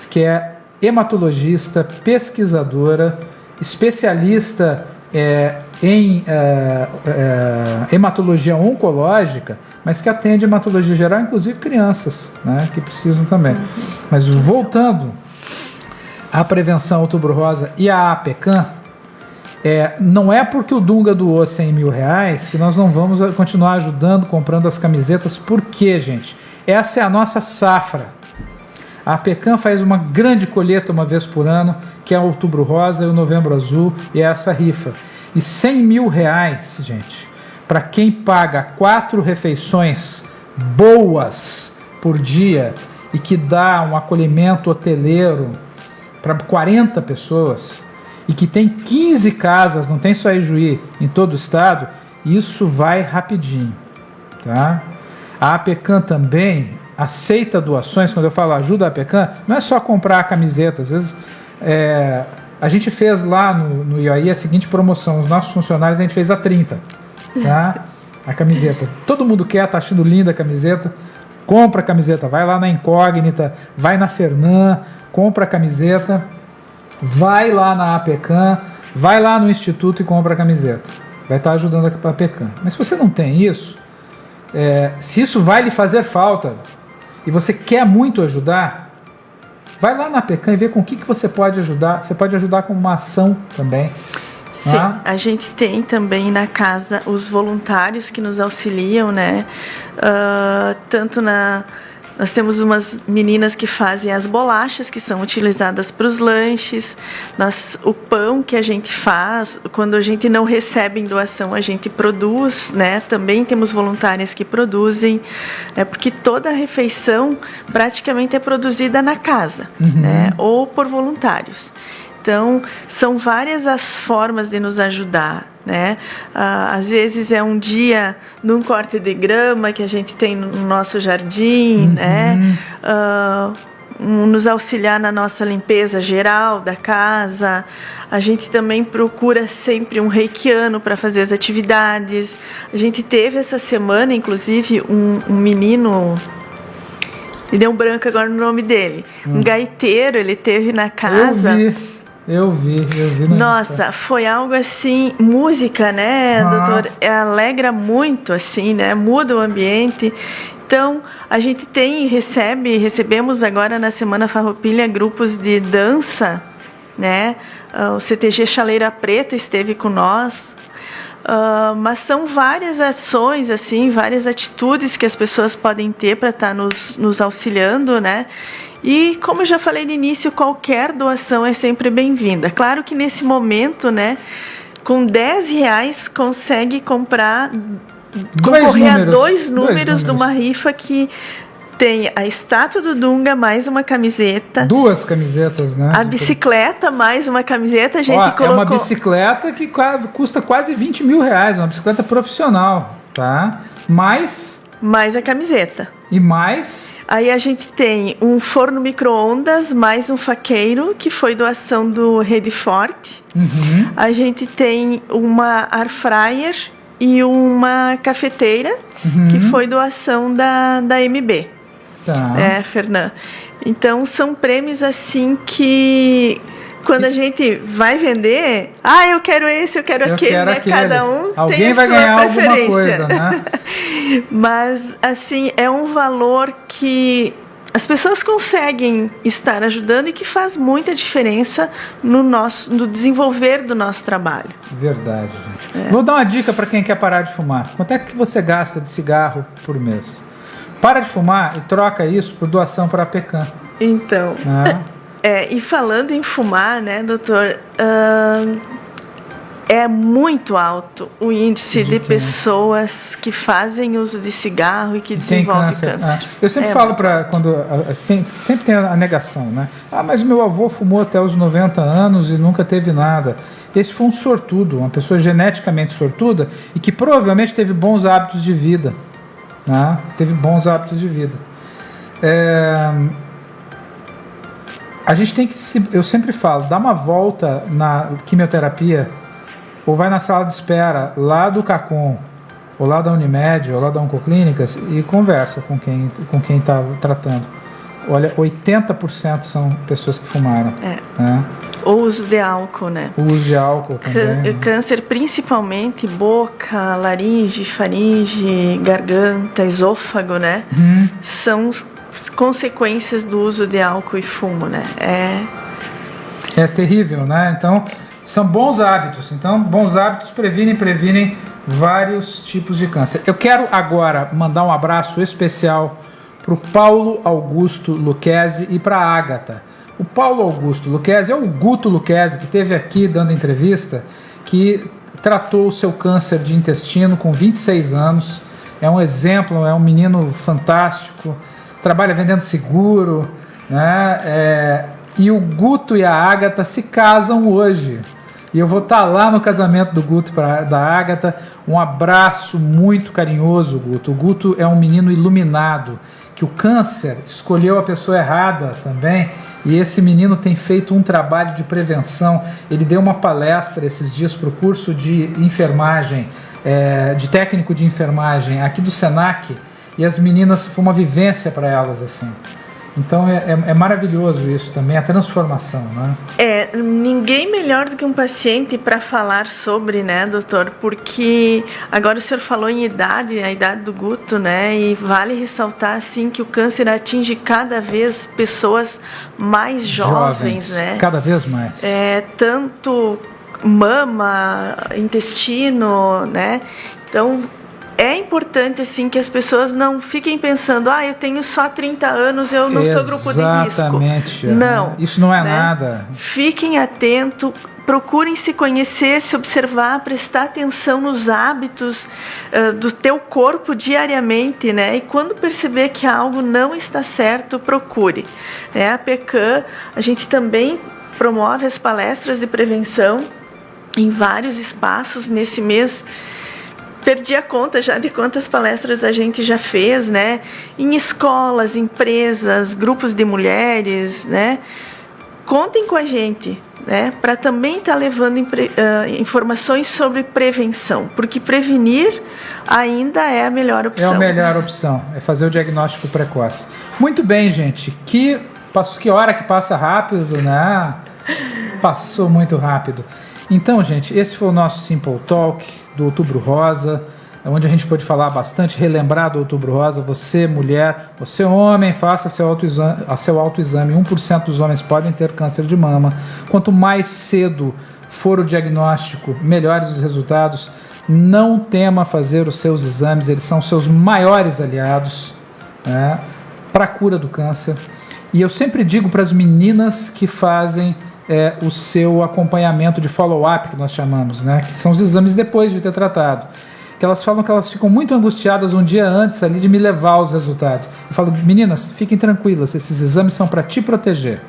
que é hematologista, pesquisadora, especialista em hematologia oncológica, mas que atende hematologia geral, inclusive crianças, né, que precisam também. Mas voltando à prevenção ao Outubro Rosa e à APECAM, não é porque o Dunga doou R$100 mil que nós não vamos continuar ajudando, comprando as camisetas. Por quê, gente? Essa é a nossa safra. A APECAM faz uma grande colheita uma vez por ano, que é o Outubro Rosa e o Novembro Azul, e é essa rifa. E R$100 mil, gente, para quem paga 4 refeições boas por dia e que dá um acolhimento hoteleiro para 40 pessoas e que tem 15 casas, não tem só Ijuí, em todo o estado, isso vai rapidinho, tá? A APECAM também aceita doações. Quando eu falo ajuda a APECAM, não é só comprar a camiseta. Às vezes a gente fez lá no IAI a seguinte promoção: os nossos funcionários a gente fez a 30, tá? A camiseta, todo mundo quer, tá achando linda a camiseta, compra a camiseta, vai lá na Incógnita, vai na Fernan, compra a camiseta, vai lá na APECAM, vai lá no Instituto e compra a camiseta. Vai estar ajudando a APECAM. Mas se você não tem isso, se isso vai lhe fazer falta e você quer muito ajudar, vai lá na APECAM e vê com o que você pode ajudar. Você pode ajudar com uma ação também. Sim, a gente tem também na casa os voluntários que nos auxiliam, né? Nós temos umas meninas que fazem as bolachas que são utilizadas para os lanches, o pão que a gente faz, quando a gente não recebe em doação, a gente produz, né? Também temos voluntárias que produzem, porque toda a refeição praticamente é produzida na casa, né? Ou por voluntários. Então, são várias as formas de nos ajudar, né? Às vezes é um dia num corte de grama que a gente tem no nosso jardim, né? Nos auxiliar na nossa limpeza geral da casa. A gente também procura sempre um reikiano para fazer as atividades. A gente teve essa semana, inclusive, um menino... Me deu um branco agora no nome dele. Um gaiteiro, ele teve na casa... Eu vi. Nossa, foi algo assim, música, né, doutor? Alegra muito, assim, né? Muda o ambiente. Então, a gente recebemos agora na Semana Farroupilha grupos de dança, né? O CTG Chaleira Preta esteve com nós. Mas são várias ações, assim, várias atitudes que as pessoas podem ter para estar nos auxiliando, né? E, como eu já falei no início, qualquer doação é sempre bem-vinda. Claro que nesse momento, né, com R$10 consegue concorrer a dois números de uma rifa que tem a estátua do Dunga mais uma camiseta. 2 camisetas, né? A bicicleta mais uma camiseta. A gente colocou... É uma bicicleta que custa quase R$20 mil, uma bicicleta profissional, tá? Mais a camiseta. E mais... Aí a gente tem um forno micro-ondas mais um faqueiro, que foi doação do Rede Forte. A gente tem uma air fryer e uma cafeteira, que foi doação da MB. Tá. Fernan. Então, são prêmios assim que... Quando a gente vai vender, eu quero esse, eu quero aquele, né? Cada um alguém tem a vai sua ganhar preferência. Alguma coisa, né? Mas, assim, é um valor que as pessoas conseguem estar ajudando e que faz muita diferença no desenvolver do nosso trabalho. Verdade, gente. Vou dar uma dica para quem quer parar de fumar. Quanto é que você gasta de cigarro por mês? Para de fumar e troca isso por doação para a APECAM. Então... e falando em fumar, né, doutor, é muito alto o índice de pessoas que fazem uso de cigarro e que desenvolvem câncer. Eu sempre falo sempre tem a negação, né? Mas o meu avô fumou até os 90 anos e nunca teve nada. Esse foi um sortudo, uma pessoa geneticamente sortuda e que provavelmente teve bons hábitos de vida, né? A gente tem que, eu sempre falo, dá uma volta na quimioterapia ou vai na sala de espera lá do CACOM, ou lá da Unimed, ou lá da Oncoclínicas e conversa com quem está tratando. Olha, 80% são pessoas que fumaram. Né? O uso de álcool, né? O uso de álcool também. Câncer, principalmente boca, laringe, faringe, garganta, esôfago, né? São consequências do uso de álcool e fumo, né? É terrível, né? Então, são bons hábitos. Então, bons hábitos previnem vários tipos de câncer. Eu quero agora mandar um abraço especial para o Paulo Augusto Lucchesi e para a Ágata. O Paulo Augusto Lucchesi é o Guto Lucchesi, que esteve aqui dando entrevista, que tratou o seu câncer de intestino com 26 anos. É um exemplo, é um menino fantástico. Trabalha vendendo seguro, né? E o Guto e a Ágata se casam hoje. E eu vou estar lá no casamento do Guto e da Ágata. Um abraço muito carinhoso, Guto. O Guto é um menino iluminado, que o câncer escolheu a pessoa errada também. E esse menino tem feito um trabalho de prevenção. Ele deu uma palestra esses dias para o curso de enfermagem, de técnico de enfermagem aqui do Senac. e as meninas, foi uma vivência para elas, assim. Então é maravilhoso isso também, a transformação, né? Ninguém melhor do que um paciente para falar sobre, né, doutor? Porque agora o senhor falou em idade, a idade do Guto, né? E vale ressaltar, assim, que o câncer atinge cada vez pessoas mais jovens, né? Cada vez mais. Tanto mama, intestino, né? Então, é importante, assim, que as pessoas não fiquem pensando, eu tenho só 30 anos, eu não sou grupo de risco. Exatamente. Não. Isso não é né? nada. Fiquem atentos, procurem se conhecer, se observar, prestar atenção nos hábitos do teu corpo diariamente, né? E quando perceber que algo não está certo, procure. Né? A PECAM, a gente também promove as palestras de prevenção em vários espaços. Nesse mês, perdi a conta já de quantas palestras a gente já fez, né? Em escolas, empresas, grupos de mulheres, né? Contem com a gente, né? Para também estar levando informações sobre prevenção, porque prevenir ainda é a melhor opção. É a melhor opção, é fazer o diagnóstico precoce. Muito bem, gente. Que hora que passa rápido, né? Passou muito rápido. Então, gente, esse foi o nosso Simple Talk do Outubro Rosa, onde a gente pôde falar bastante, relembrar do Outubro Rosa. Você, mulher, você, homem, faça seu autoexame. 1% dos homens podem ter câncer de mama. Quanto mais cedo for o diagnóstico, melhores os resultados. Não tema fazer os seus exames, eles são seus maiores aliados, né, para a cura do câncer. E eu sempre digo para as meninas que fazem o seu acompanhamento de follow-up, que nós chamamos, né? Que são os exames depois de ter tratado, que elas falam que elas ficam muito angustiadas um dia antes ali de me levar os resultados. Eu falo, meninas, fiquem tranquilas, esses exames são para te proteger,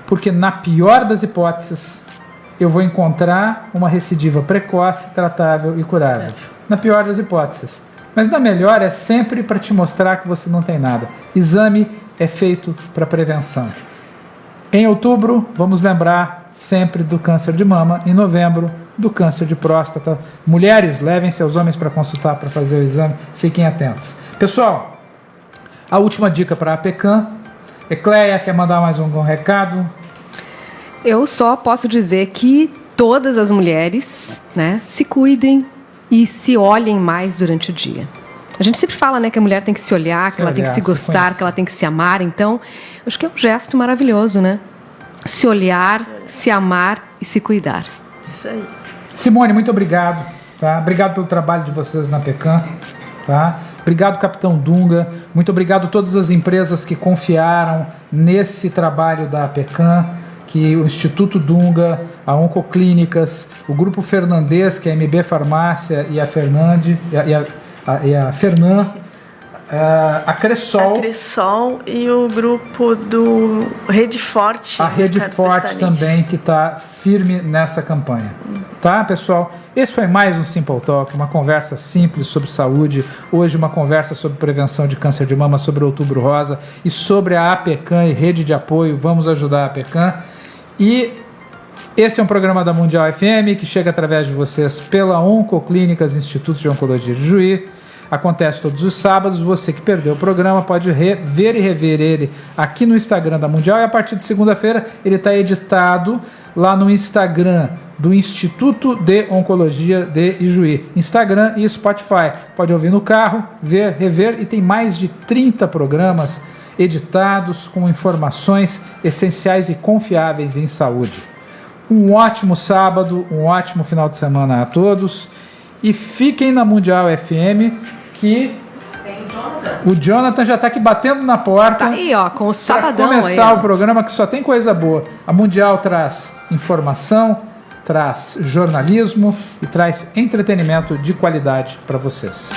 porque na pior das hipóteses eu vou encontrar uma recidiva precoce, tratável e curável. Na pior das hipóteses. Mas na melhor é sempre para te mostrar que você não tem nada. Exame é feito para prevenção. Em outubro, vamos lembrar sempre do câncer de mama. Em novembro, do câncer de próstata. Mulheres, levem seus homens para consultar, para fazer o exame. Fiquem atentos. Pessoal, a última dica para a PECAM. Ecleia, quer mandar mais um recado? Eu só posso dizer que todas as mulheres, né, se cuidem e se olhem mais durante o dia. A gente sempre fala, né, que a mulher tem que se olhar, que ela tem que se gostar, que ela tem que se amar. Então, acho que é um gesto maravilhoso, né? Se olhar, se amar e se cuidar. Isso aí. Simone, muito obrigado. Tá? Obrigado pelo trabalho de vocês na PECAM. Tá? Obrigado, Capitão Dunga. Muito obrigado a todas as empresas que confiaram nesse trabalho da PECAM, que o Instituto Dunga, a Oncoclínicas, o Grupo Fernandes, que é a MB Farmácia e a Fernand, a Cressol e o grupo do Rede Forte. A Rede Forte também, que está firme nessa campanha. Tá, pessoal? Esse foi mais um Simple Talk, uma conversa simples sobre saúde. Hoje uma conversa sobre prevenção de câncer de mama, sobre o Outubro Rosa e sobre a APECAM e rede de apoio. Vamos ajudar a APECAM. E esse é um programa da Mundial FM que chega através de vocês pela Oncoclínicas, Instituto de Oncologia de Juí. Acontece todos os sábados. Você que perdeu o programa pode ver e rever ele aqui no Instagram da Mundial. E a partir de segunda-feira ele está editado lá no Instagram do Instituto de Oncologia de Ijuí. Instagram e Spotify. Pode ouvir no carro, ver, rever. E tem mais de 30 programas editados com informações essenciais e confiáveis em saúde. Um ótimo sábado, um ótimo final de semana a todos. E fiquem na Mundial FM, que o Jonathan já está aqui batendo na porta. Tá aí, ó, com o sabadão para começar aí, o programa, que só tem coisa boa. A Mundial traz informação, traz jornalismo e traz entretenimento de qualidade para vocês.